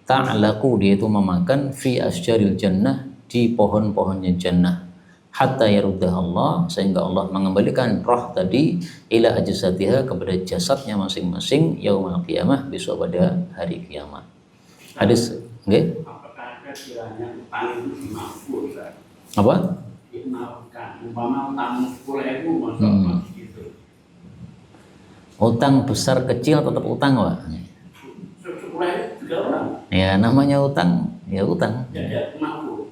Ta'laku, dia itu memakan fi asjaril jannah, di pohon-pohonnya jannah, hatta yaruddah Allah, sehingga Allah mengembalikan roh tadi ila ajsadiha, kepada jasadnya masing-masing, yaumul qiyamah, besok pada hari kiamat. Hadis nggih? Apakah ada kiranya utang itu dimaafkan? Apa? Dimaafkan. Umpama utang 10.000 masuk gitu. Utang besar kecil tetap utang, Pak. 10.000 juga orang. Ya, namanya utang, ya utang. Jadi mampu.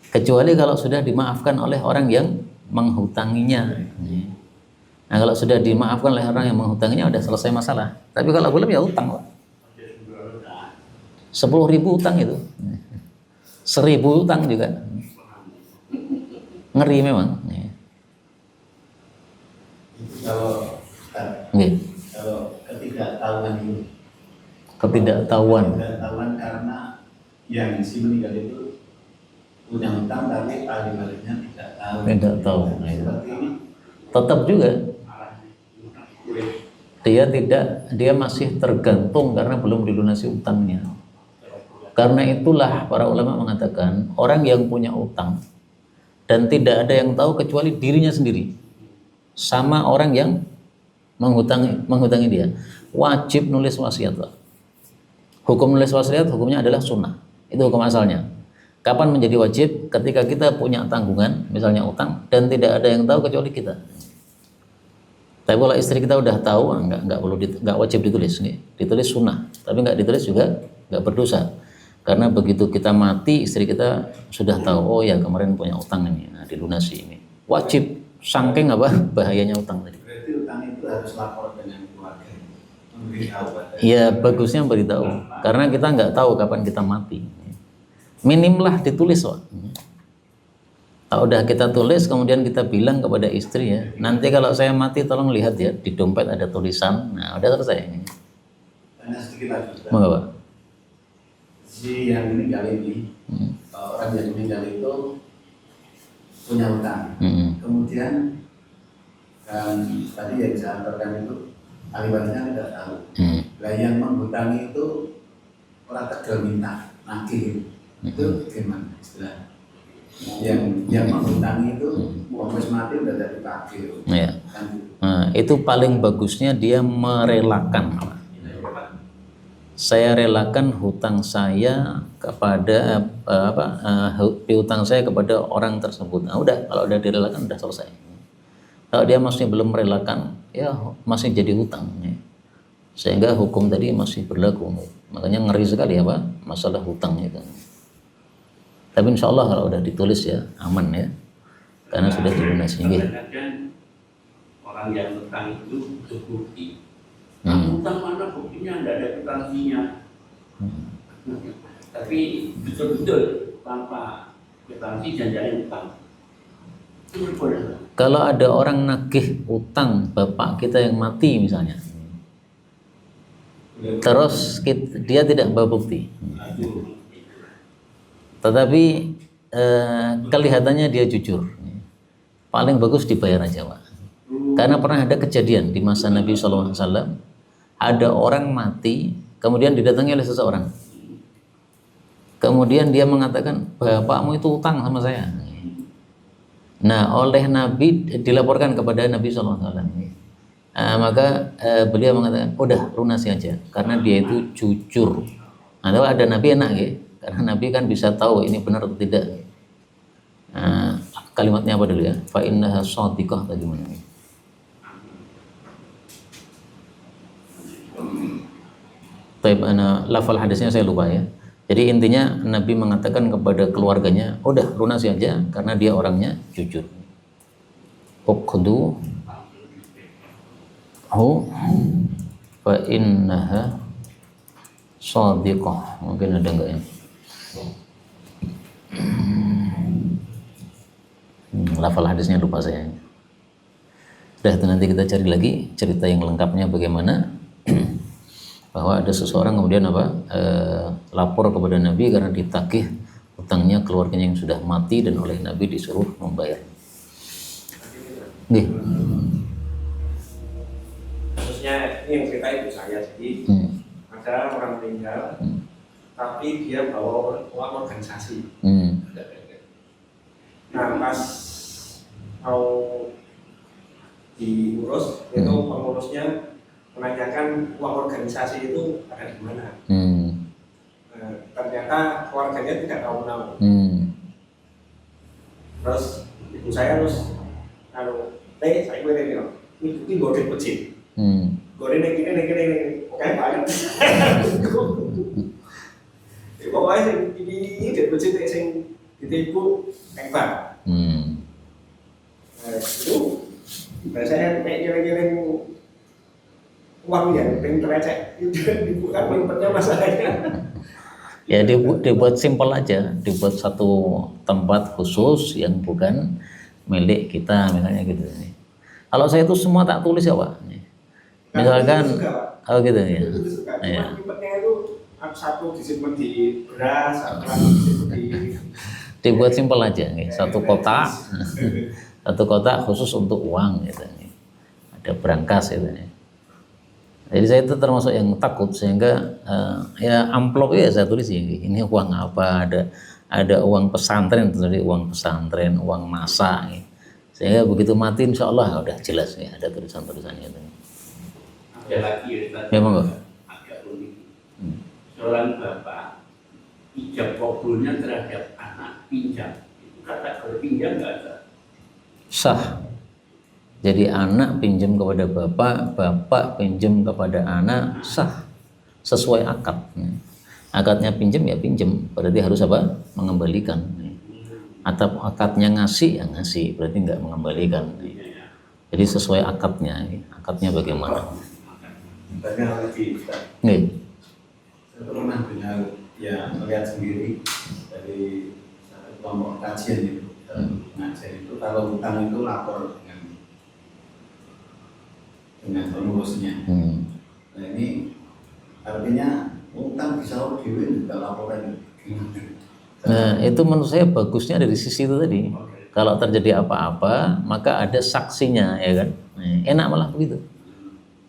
Kecuali kalau sudah dimaafkan oleh orang yang menghutanginya. Nah, kalau sudah dimaafkan oleh orang yang menghutanginya, udah selesai masalah. Tapi kalau belum, ya utang, Pak. 10.000 utang itu, 1.000 utang juga, ngeri memang. Kalau ketidaktahuan itu, Ketidaktahuan karena yang si meninggal itu punya hutang tapi ahli warisnya tidak tahu. Tidak tahu. Seperti ini. Tetap juga dia masih tergantung karena belum dilunasi utangnya. Karena itulah para ulama mengatakan orang yang punya utang dan tidak ada yang tahu kecuali dirinya sendiri, sama orang yang menghutangi dia, wajib nulis wasiat, Pak. Hukum nulis wasiat hukumnya adalah sunnah, itu hukum asalnya. Kapan menjadi wajib? Ketika kita punya tanggungan, misalnya utang, dan tidak ada yang tahu kecuali kita. Tapi kalau istri kita udah tahu, nggak wajib ditulis, ditulis sunnah, tapi nggak ditulis juga nggak berdosa. Karena begitu kita mati, istri kita sudah tahu, oh ya kemarin punya utang ini, nah dilunasi ini. Wajib, saking bahayanya utang tadi. Berarti utang itu harus lapor dengan keluarga, memberitahu. Ya bagusnya beritahu, karena kita nggak tahu kapan kita mati. Minimlah ditulis, Pak. Kalau udah kita tulis, kemudian kita bilang kepada istri, ya, nanti kalau saya mati tolong lihat ya, di dompet ada tulisan. Nah, udah selesai. Tanya sedikit lagi. Mau Pak? Si yang meninggal ini, orang yang meninggal itu punya hutang. Kemudian kan tadi yang saya antarkan itu ahli warisnya tidak tahu. Nah, yang menghutangi itu orang tegal minta, nagih. Itu gimana istilah? Yang menghutangi itu uang mati udah dari pagi. Ya. Nah, itu paling bagusnya dia merelakan. Saya relakan hutang saya kepada piutang saya kepada orang tersebut. Nah, udah, kalau udah direlakan udah selesai. Kalau dia masih belum merelakan, ya masih jadi hutang. Ya. Sehingga hukum tadi masih berlaku. Makanya ngeri sekali masalah hutang itu. Tapi insya Allah kalau udah ditulis ya aman ya, karena sudah dilunasi. Kadang-kadang orang yang hutang itu butuh bukti. Hutang mana buktinya, tidak ada kwitansinya. Tapi betul-betul tanpa kwitansi janjian hutang. Itu boleh. Kalau ada orang nagih utang bapak kita yang mati misalnya, terus dia tidak bawa bukti, tetapi kelihatannya dia jujur, paling bagus dibayar aja Pak. Karena pernah ada kejadian di masa Nabi SAW, ada orang mati kemudian didatangi oleh seseorang, kemudian dia mengatakan, bapakmu itu utang sama saya. Nah, oleh Nabi dilaporkan kepada Nabi SAW. Maka beliau mengatakan, udah lunasi aja, karena dia itu jujur. Nah, ada Nabi enak ya, karena Nabi kan bisa tahu ini benar atau tidak. Kalimatnya apa dulu ya? Fa innaha shadiqah tadi mana? Baik, lafal hadisnya saya lupa ya. Jadi intinya Nabi mengatakan kepada keluarganya, udah lunasi aja karena dia orangnya jujur. Uqdu fa innaha shadiqah. Mungkin ada enggak ya? Lafal hadisnya lupa saya. Udah, itu nanti kita cari lagi cerita yang lengkapnya bagaimana. Bahwa ada seseorang kemudian lapor kepada Nabi karena ditagih utangnya keluarganya yang sudah mati dan oleh Nabi disuruh membayar. Nih. Kasusnya ini yang cerita ibu saya, jadi ada orang meninggal, tapi dia bawa uang organisasi. Nah, pas mau diurus, itu pengurusnya menanyakan uang organisasi itu ada di mana. Ternyata keluarganya tidak tahu. Terus ibu saya terus saya ini bukti gue deposit. Gue ini kayak banget. Pokoknya ini deposit yang ditipu hebat. Itu saya kira-kira uang yang receh itu bukan pinternya masalahnya. Ya dibuat simpel aja, dibuat satu tempat khusus yang bukan milik kita misalnya gitu. Kalau saya itu semua tak tulis ya Pak. Misalkan gitu ya. Cuma pinternya itu satu disimpan di beras, satu disimpan di dibuat simpel aja, satu kotak khusus untuk uang gitu. Ada brankas gitu. Jadi saya itu termasuk yang takut sehingga ya amplop ya saya tulis ini uang apa, ada uang pesantren, tadi uang pesantren, uang masa, sehingga begitu mati insya Allah udah jelas ya ada tulisannya itu. Ada lagi ya, memang kok. Agak unik. Seorang bapak ijab kabulnya terhadap anak pinjam, itu kata berpinjam nggak ada. Sah. Jadi anak pinjam kepada bapak, bapak pinjam kepada anak, sah sesuai akad. Akadnya pinjam ya pinjam, berarti harus apa? Mengembalikan. Atau akadnya ngasih ya ngasih, berarti nggak mengembalikan. Jadi sesuai akadnya bagaimana? Banyak lagi Ustaz. Nih. Saya pernah dengar ya melihat sendiri dari kelompok kajian itu, ngajar itu kalau hutang itu lapor dengan pengurusnya. Nah ini artinya utang bisa dewi juga laporan. Nah itu menurut saya bagusnya dari sisi itu tadi. Kalau terjadi apa-apa maka ada saksinya ya kan. Enak malah begitu.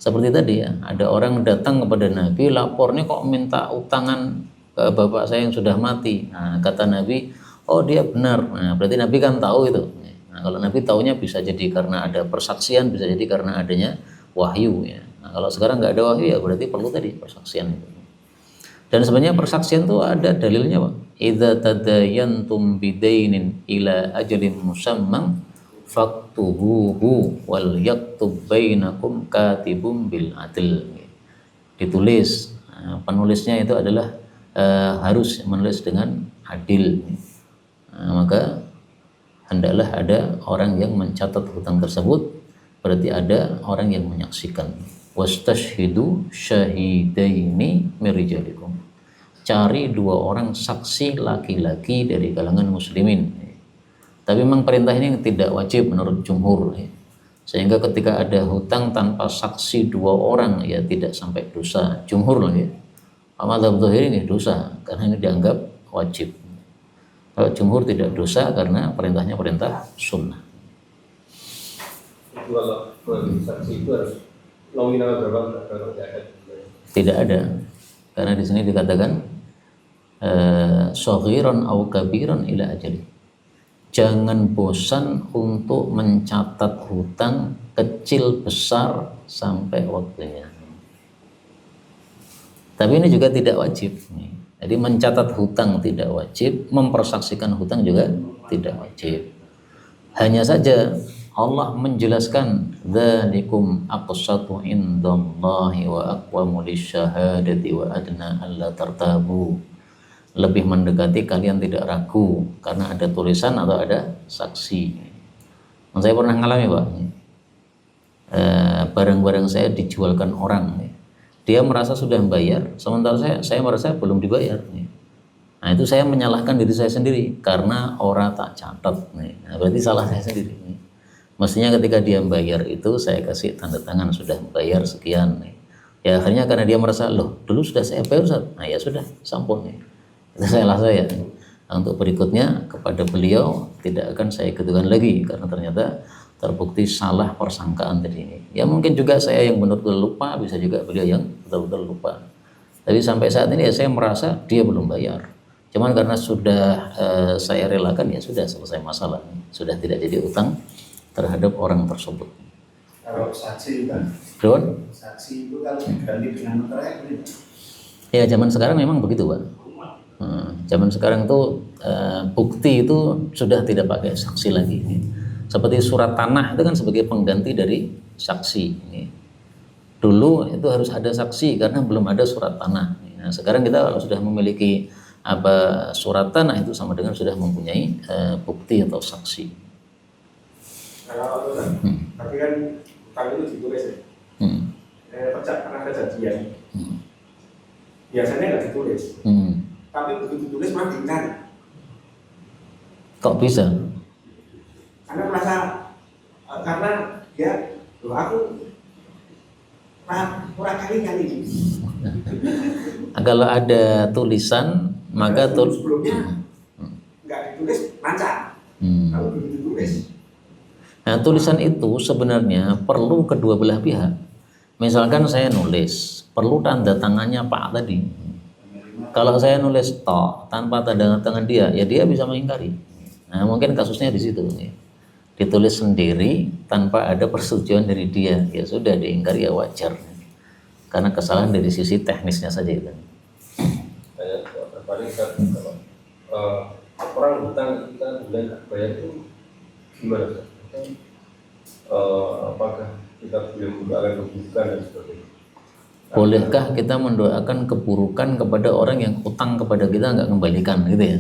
Seperti tadi ya, ada orang datang kepada Nabi lapornya kok minta utangan ke bapak saya yang sudah mati. Nah kata Nabi, oh dia benar. Nah berarti Nabi kan tahu itu. Nah kalau Nabi taunya bisa jadi karena ada persaksian, bisa jadi karena adanya wahyu ya. Nah, kalau sekarang nggak ada wahyu ya berarti perlu tadi persaksian itu. Dan sebenarnya persaksian itu ada dalilnya Pak. Idza tadayantum bidainin ila ajalin musamman faktubuhu wal yaktub bainakum katibum bil adl. Ditulis. Nah, penulisnya itu adalah harus menulis dengan adil. Nah, maka hendaklah ada orang yang mencatat hutang tersebut. Berarti ada orang yang menyaksikan. Wastashhidu syahidaini min rijalikum. Cari 2 orang saksi laki-laki dari kalangan muslimin. Tapi memang perintah ini tidak wajib menurut jumhur. Sehingga ketika ada hutang tanpa saksi 2 orang ya tidak sampai dosa. Jumhur lah ya. Madzhab Zahiri ini dosa karena ini dianggap wajib. Kalau jumhur tidak dosa karena perintahnya perintah sunnah. Itu kalau saksi itu harus nominal berapa kalau tidak ada? Tidak ada. Karena di sini dikatakan shaghiran au kabiran ila ajali. Jangan bosan untuk mencatat hutang kecil besar sampai waktunya. Tapi ini juga tidak wajib. Jadi mencatat hutang tidak wajib, mempersaksikan hutang juga tidak wajib. Hanya saja Allah menjelaskan dzalikum aqsatu indallahi wa aqwamu lisyahadati wa adna alla tartabu. Lebih mendekati kalian tidak ragu karena ada tulisan atau ada saksi. Saya pernah ngalami Pak, barang-barang saya dijualkan orang, dia merasa sudah membayar, sementara saya merasa belum dibayar. Nah itu saya menyalahkan diri saya sendiri karena orang tak catat. Nah, berarti salah saya sendiri. Mestinya ketika dia membayar itu saya kasih tanda tangan sudah membayar sekian. Ya akhirnya karena dia merasa loh dulu sudah saya bayar Ustaz. Nah ya sudah sampun itu salah saya. Nah, untuk berikutnya kepada beliau tidak akan saya gitukan lagi karena ternyata terbukti salah persangkaan tadi ini. Ya mungkin juga saya yang benar-benar lupa, bisa juga beliau yang betul-betul lupa. Tapi sampai saat ini ya saya merasa dia belum bayar. Cuman karena sudah saya relakan ya sudah selesai masalah. Sudah tidak jadi utang terhadap orang tersebut. Kalau saksi kan, saksi itu kalau diganti dengan materai begitu. Ya zaman sekarang memang begitu Pak. Zaman sekarang tuh bukti itu sudah tidak pakai saksi lagi. Seperti surat tanah itu kan sebagai pengganti dari saksi. Dulu itu harus ada saksi karena belum ada surat tanah. Nah, sekarang kita kalau sudah memiliki surat tanah itu sama dengan sudah mempunyai bukti atau saksi. Kalau tapi kan utang itu ditulis ya. Karena kejadian. Biasanya nggak ditulis. Tapi begitu ditulis malah diingkari. Kok bisa? Karena merasa karena dia loh aku kurang kali ini. Kalau ada tulisan maka sebelumnya nggak ditulis lancar. Kalau begitu ditulis. Nah tulisan itu sebenarnya perlu kedua belah pihak. Misalkan saya nulis, perlu tanda tangannya Pak tadi. Kalau saya nulis toh tanpa tanda tangan dia, ya dia bisa mengingkari. Nah mungkin kasusnya di situ. Ditulis sendiri tanpa ada persetujuan dari dia, ya sudah diingkari ya wajar. Karena kesalahan dari sisi teknisnya saja itu. Saya terbalik kalau orang hutang kita kemudian bayar itu gimana? Apakah kita boleh mendoakan keburukan dan sebagainya? Bolehkah kita mendoakan keburukan kepada orang yang utang kepada kita nggak kembalikan gitu ya?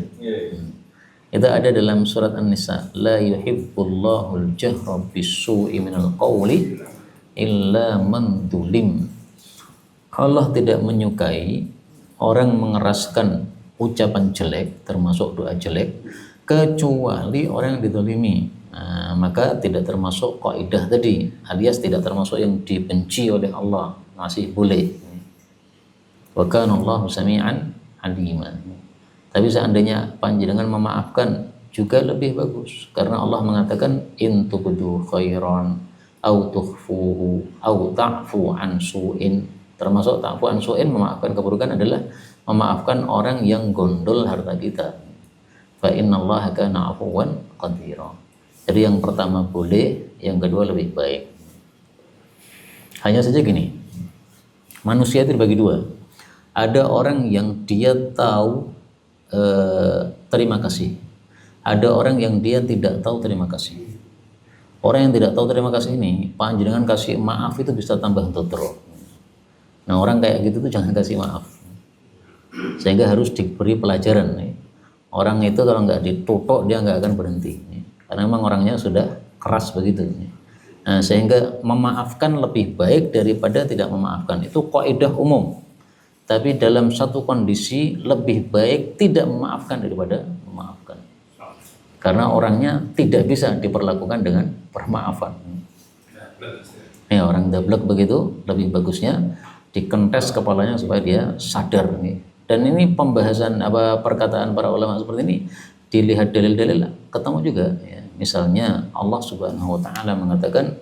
Itu ada dalam surat An-Nisa, la yuhibbullahu al-jahra bis-su'i minal qawli illa man dhulim. Allah tidak menyukai orang mengeraskan ucapan jelek termasuk doa jelek kecuali orang yang dizalimi. Nah, maka tidak termasuk kaidah tadi, alias tidak termasuk yang dibenci oleh Allah, masih boleh. Wa kana Allahu sami'an alima. Tapi seandainya panjenengan memaafkan juga lebih bagus karena Allah mengatakan in tubdu khairan au tukhfuhu au ta'fu an su'in. Termasuk ta'fu an su'in, memaafkan keburukan adalah memaafkan orang yang gondol harta kita. Fa innallaha kana 'afuwan qadira. Jadi yang pertama boleh, yang kedua lebih baik. Hanya saja gini, manusia itu dibagi dua. Ada orang yang dia tahu terima kasih. Ada orang yang dia tidak tahu terima kasih. Orang yang tidak tahu terima kasih ini, panjenengan kasih maaf itu bisa tambah totro. Nah orang kayak gitu tuh jangan kasih maaf. Sehingga harus diberi pelajaran nih. Orang itu kalau nggak ditutuk dia nggak akan berhenti. Karena memang orangnya sudah keras begitu. Nah, sehingga memaafkan lebih baik daripada tidak memaafkan. Itu kaidah umum. Tapi dalam satu kondisi lebih baik tidak memaafkan daripada memaafkan. Karena orangnya tidak bisa diperlakukan dengan permaafan. Ya, orang dablek begitu lebih bagusnya dikentes kepalanya supaya dia sadar nih. Dan ini pembahasan perkataan para ulama seperti ini dilihat dalil-dalil ketemu juga ya. Misalnya Allah Subhanahu wa taala mengatakan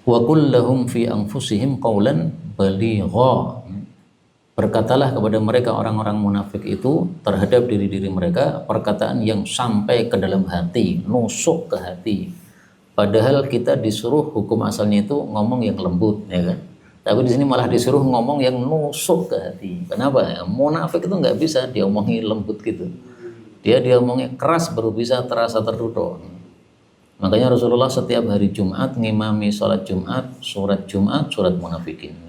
wa qul lahum fi anfusihim qawlan baligha. Berkatalah kepada mereka orang-orang munafik itu terhadap diri-diri mereka perkataan yang sampai ke dalam hati, nusuk ke hati. Padahal kita disuruh hukum asalnya itu ngomong yang lembut, ya kan? Tapi di sini malah disuruh ngomong yang nusuk ke hati. Kenapa? Ya, munafik itu nggak bisa diomongi lembut gitu. Dia diomongnya keras baru bisa terasa tertutup. Makanya Rasulullah setiap hari Jumat ngimami sholat Jumat, surat munafikin.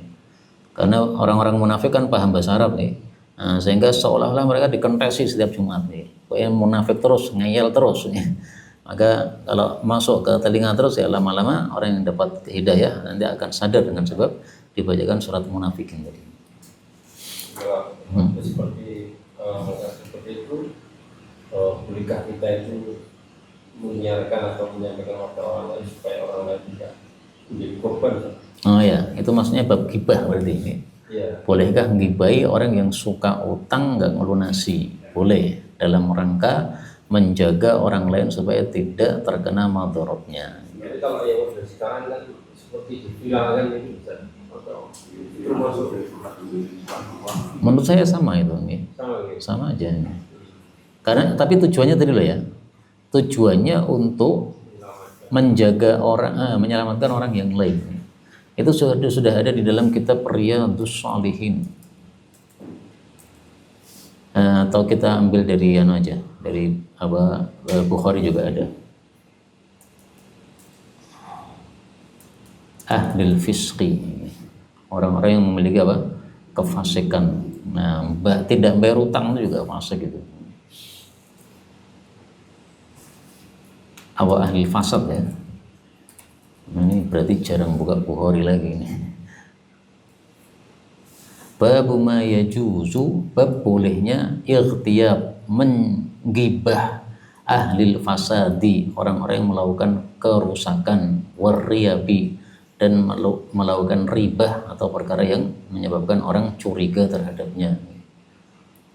Karena orang-orang munafik kan paham bahasa Arab nih. Nah, sehingga seolah-olah mereka dikentesi setiap Jumat nih. Pokoknya munafik terus, ngeyel terus. Maka kalau masuk ke telinga terus ya lama-lama orang yang dapat hidayah nanti akan sadar dengan sebab dibacakan surat munafikin tadi. Seperti itu, bolehkah kita itu menyiarkan atau menyampaikan kepada orang lain supaya orang lain tidak menjadi korban? Oh ya, itu maksudnya bab gibah berarti ini. Ya. Bolehkah ngibai orang yang suka utang nggak ngelunasi? Boleh, dalam rangka menjaga orang lain supaya tidak terkena madharatnya. Jadi kalau yang sudah sekarang kan seperti diviralkan itu bisa atau itu masuk? Menurut saya sama itu nih. Sama aja. Karena tapi tujuannya tadi loh ya. Tujuannya untuk menjaga orang, menyelamatkan orang yang lain. Itu sudah ada di dalam kitab Riyadhus Shalihin. Atau kita ambil dari aja, dari Bukhari juga ada. Ahlul fisqi, orang-orang yang memiliki kefasikan. Nah, tidak bayar utang itu juga fasik gitu. Ahli fasad ya. Ini berarti jarang buka Bukhari lagi ini. Babu ma yajuzu, bab bolehnya ightiyab, menggibah ahli fasadi, orang-orang yang melakukan kerusakan, warriyabi, dan melakukan ribah atau perkara yang menyebabkan orang curiga terhadapnya.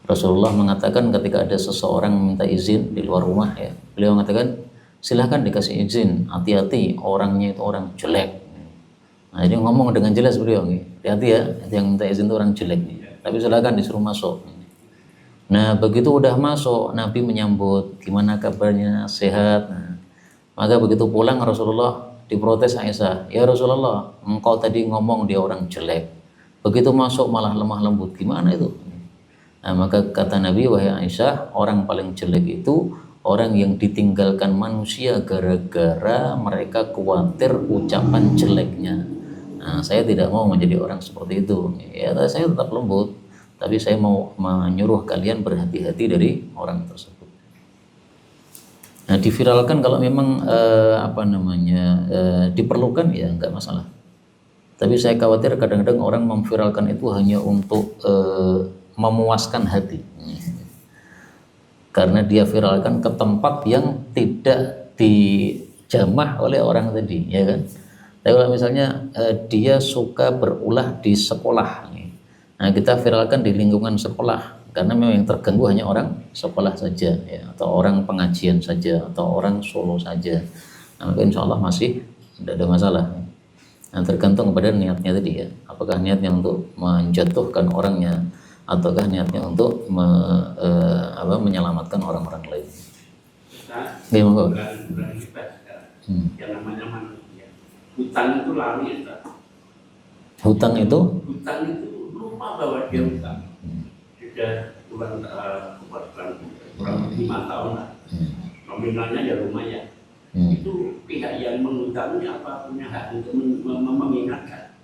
Rasulullah mengatakan ketika ada seseorang minta izin di luar rumah ya, beliau mengatakan silahkan dikasih izin, hati-hati orangnya itu orang jelek. Nah, jadi ngomong dengan jelas beliau nih, hati-hati ya, yang minta izin itu orang jelek nih. Tapi silakan disuruh masuk. Nah, begitu udah masuk, Nabi menyambut, gimana kabarnya, sehat. Nah, maka begitu pulang Rasulullah diprotes Aisyah, ya Rasulullah, engkau tadi ngomong dia orang jelek. Begitu masuk malah lemah lembut, gimana itu? Nah, maka kata Nabi, wahai Aisyah, orang paling jelek itu orang yang ditinggalkan manusia gara-gara mereka khawatir ucapan jeleknya. Nah, saya tidak mau menjadi orang seperti itu. Ya, saya tetap lembut, tapi saya mau menyuruh kalian berhati-hati dari orang tersebut. Nah, diviralkan kalau memang diperlukan ya nggak masalah. Tapi saya khawatir kadang-kadang orang memviralkan itu hanya untuk memuaskan hati. Karena dia viralkan ke tempat yang tidak dijamah oleh orang tadi, ya kan? Tapi kalau misalnya dia suka berulah di sekolah, nah kita viralkan di lingkungan sekolah, karena memang yang terganggu hanya orang sekolah saja, ya, atau orang pengajian saja, atau orang solo saja. Nah, maka insya Allah masih tidak ada masalah. Nah, tergantung kepada niatnya tadi ya, apakah niatnya untuk menjatuhkan orangnya, ataukah niatnya untuk menyelamatkan orang-orang lain. Bukan kita sekarang. Yang namanya manusia. Hutang itu lari ya. Hutang itu lupa bahwa dia hutang. Sudah kurang 5 tahun lah. Nominalnya ya lumayan. Itu pihak yang menghutangnya apa punya hak untuk mengingatkan.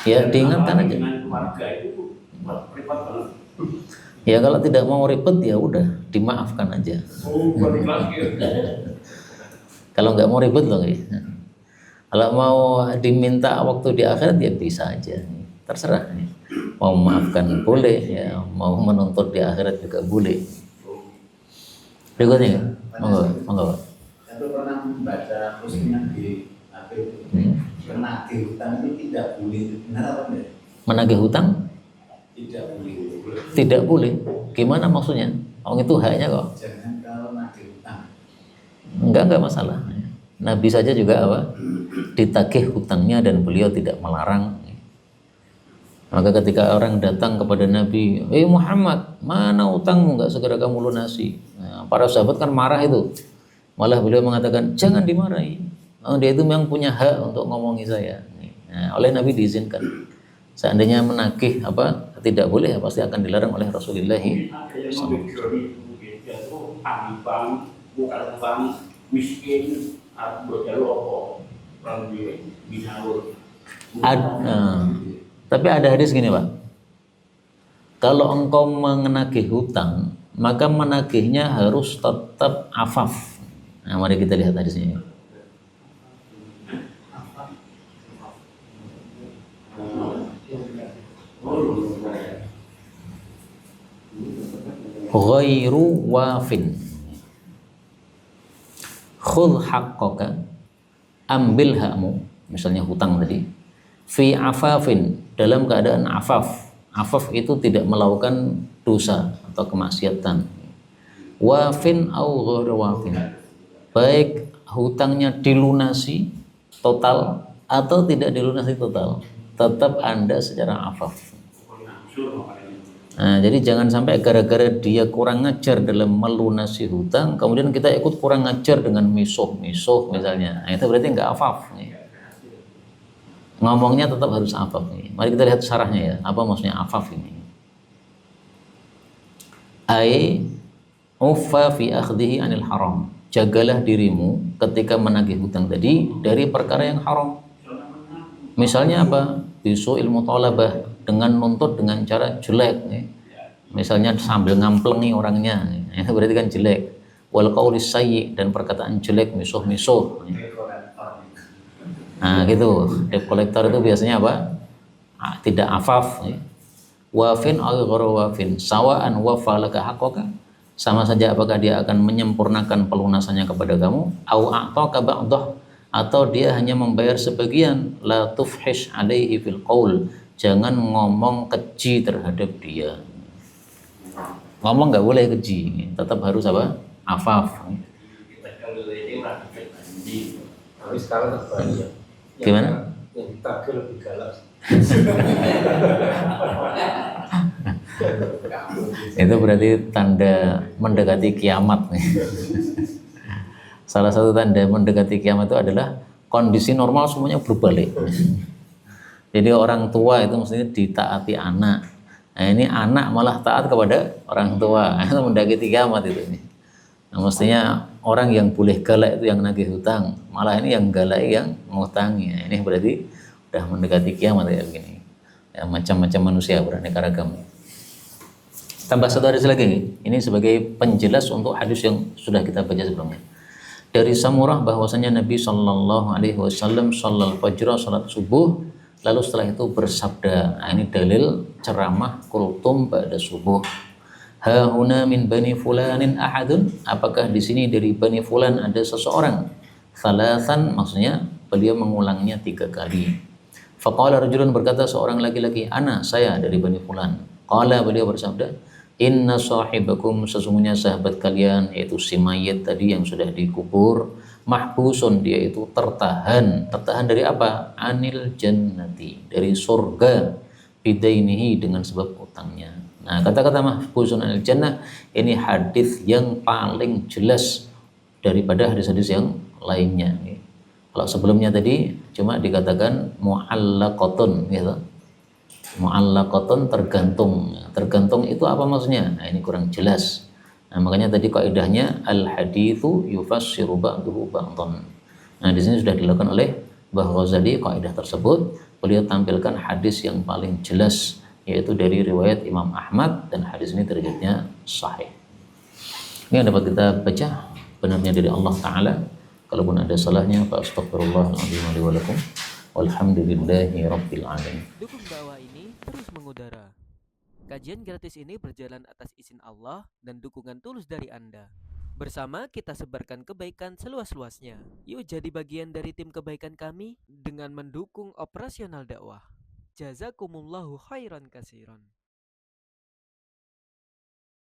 Ya diingatkan aja. Dengan keluarga itu repot banget. Ya kalau tidak mau ribet ya udah dimaafkan aja. Balik lagi. Kalau nggak mau ribet loh ya. Kalau mau diminta waktu di akhirat ya bisa aja. Terserah. Mau memaafkan boleh ya, mau menuntut di akhirat juga boleh. Berikutnya, monggo. Satu pernah baca postingan di HP itu menagih hutang itu tidak boleh, benar apa enggak? Menagih hutang Tidak boleh. tidak boleh. Gimana maksudnya? Oh itu haknya kok. Jangan kalau nagih hutang. Enggak masalah. Nabi saja juga apa? Ditagih hutangnya dan beliau tidak melarang. Maka ketika orang datang kepada Nabi, Muhammad, mana hutangmu, nggak segera kamu lunasi? Nah, para sahabat kan marah itu. Malah beliau mengatakan, jangan dimarahi. Oh, dia itu memang punya hak untuk ngomongi saya. Nah, oleh Nabi diizinkan. Seandainya menagih apa tidak boleh, pasti akan dilarang oleh Rasulullah. Ada yang memikir itu, dia tuh ahli bank, bukan bank, miskin, berjalur apa, orang binalur. Tapi ada hadis gini Pak, kalau engkau menagih hutang, maka menagihnya harus tetap afaf. Nah, mari kita lihat hadisnya. Ghairu wafin, khudh haqqaka, ambil hakmu, misalnya hutang tadi, fi afafin, dalam keadaan afaf. Afaf itu tidak melakukan dosa atau kemaksiatan. Wafin au ghairu wafin, baik hutangnya dilunasi total atau tidak dilunasi total, tetap Anda secara afaf. Nah, jadi jangan sampai gara-gara dia kurang ngajar dalam melunasi hutang, kemudian kita ikut kurang ngajar dengan misuh misalnya. Nah, itu berarti nggak afaf. Ngomongnya tetap harus afaf. Mari kita lihat syarahnya ya. Apa maksudnya afaf ini? Ai uffa fi akhdhihi anil haram. Jagalah dirimu ketika menagih hutang tadi dari perkara yang haram. Misalnya apa? Bisu ilmu thalabah, dengan nuntut dengan cara jelek. Misalnya sambil ngamplengi orangnya. Itu berarti kan jelek. Wal qaulis sayyi, dan perkataan jelek, misuh. Nah gitu, debt collector itu biasanya apa? Tidak afaf. Wafin al ghairu wafin, sawaan wafa laka haqqaka, sama saja apakah dia akan menyempurnakan pelunasannya kepada kamu, au a'taka ba'dah, atau dia hanya membayar sebagian. La tufhish alaihi fil qaul, jangan ngomong keji terhadap dia. Ngomong nggak boleh keji, tetap harus apa? Afaf. Tapi sekarang terbalik. Gimana? Yang ditagih lebih galak. Itu berarti tanda mendekati kiamat nih. Salah satu tanda mendekati kiamat itu adalah kondisi normal semuanya berbalik. Jadi orang tua itu mestinya ditaati anak. Nah ini anak malah taat kepada orang tua. Itu mendekati kiamat itu. Nah, mestinya orang yang boleh galak itu yang nagih hutang, malah ini yang galak yang ngutangi. Ini berarti udah mendekati kiamat ya begini. Ya, macam-macam manusia beraneka ragam. Tambah satu hadis lagi. Ini sebagai penjelas untuk hadis yang sudah kita baca sebelumnya. Dari Samurah bahwasanya Nabi Shallallahu Alaihi Wasallam sholal fajr, salat subuh, lalu setelah itu bersabda. Nah, ini dalil ceramah kultum pada subuh. Ha huna min bani fulanin ahadun, apakah di sini dari bani fulan ada seseorang? Thalathan, maksudnya beliau mengulangnya 3 kali. Faqala rajulun, berkata seorang laki-laki, ana, saya dari bani fulan. Qala, beliau bersabda, inna sahibakum, sesungguhnya sahabat kalian, yaitu si mayit tadi yang sudah dikubur, mahbusun, dia itu tertahan dari apa? Anil jannati, dari surga, bidainihi, dengan sebab utangnya. Nah, kata-kata mahbusun anil jannah ini hadis yang paling jelas daripada hadis-hadis yang lainnya. Kalau sebelumnya tadi cuma dikatakan mu'allaqatun gitu. Mu'allaqatun, tergantung. Tergantung itu apa maksudnya? Nah, ini kurang jelas. Nah, makanya tadi kaidahnya al haditsu yufassiru ba'duhu ba'dhan. Nah, di sini sudah dilakukan oleh Mbah Ghazali kaidah tersebut. Beliau tampilkan hadis yang paling jelas, yaitu dari riwayat Imam Ahmad, dan hadis ini derajatnya sahih. Ini yang dapat kita baca, benarnya dari Allah Ta'ala. Kalaupun ada salahnya, fa astaghfirullahaladzim wa lakum. Walhamdulillahi rabbil alamin. Dukung dakwah ini terus mengudara. Kajian gratis ini berjalan atas izin Allah dan dukungan tulus dari Anda. Bersama kita sebarkan kebaikan seluas-luasnya. Yuk jadi bagian dari tim kebaikan kami dengan mendukung operasional dakwah. Jazakumullahu khairan kasiron.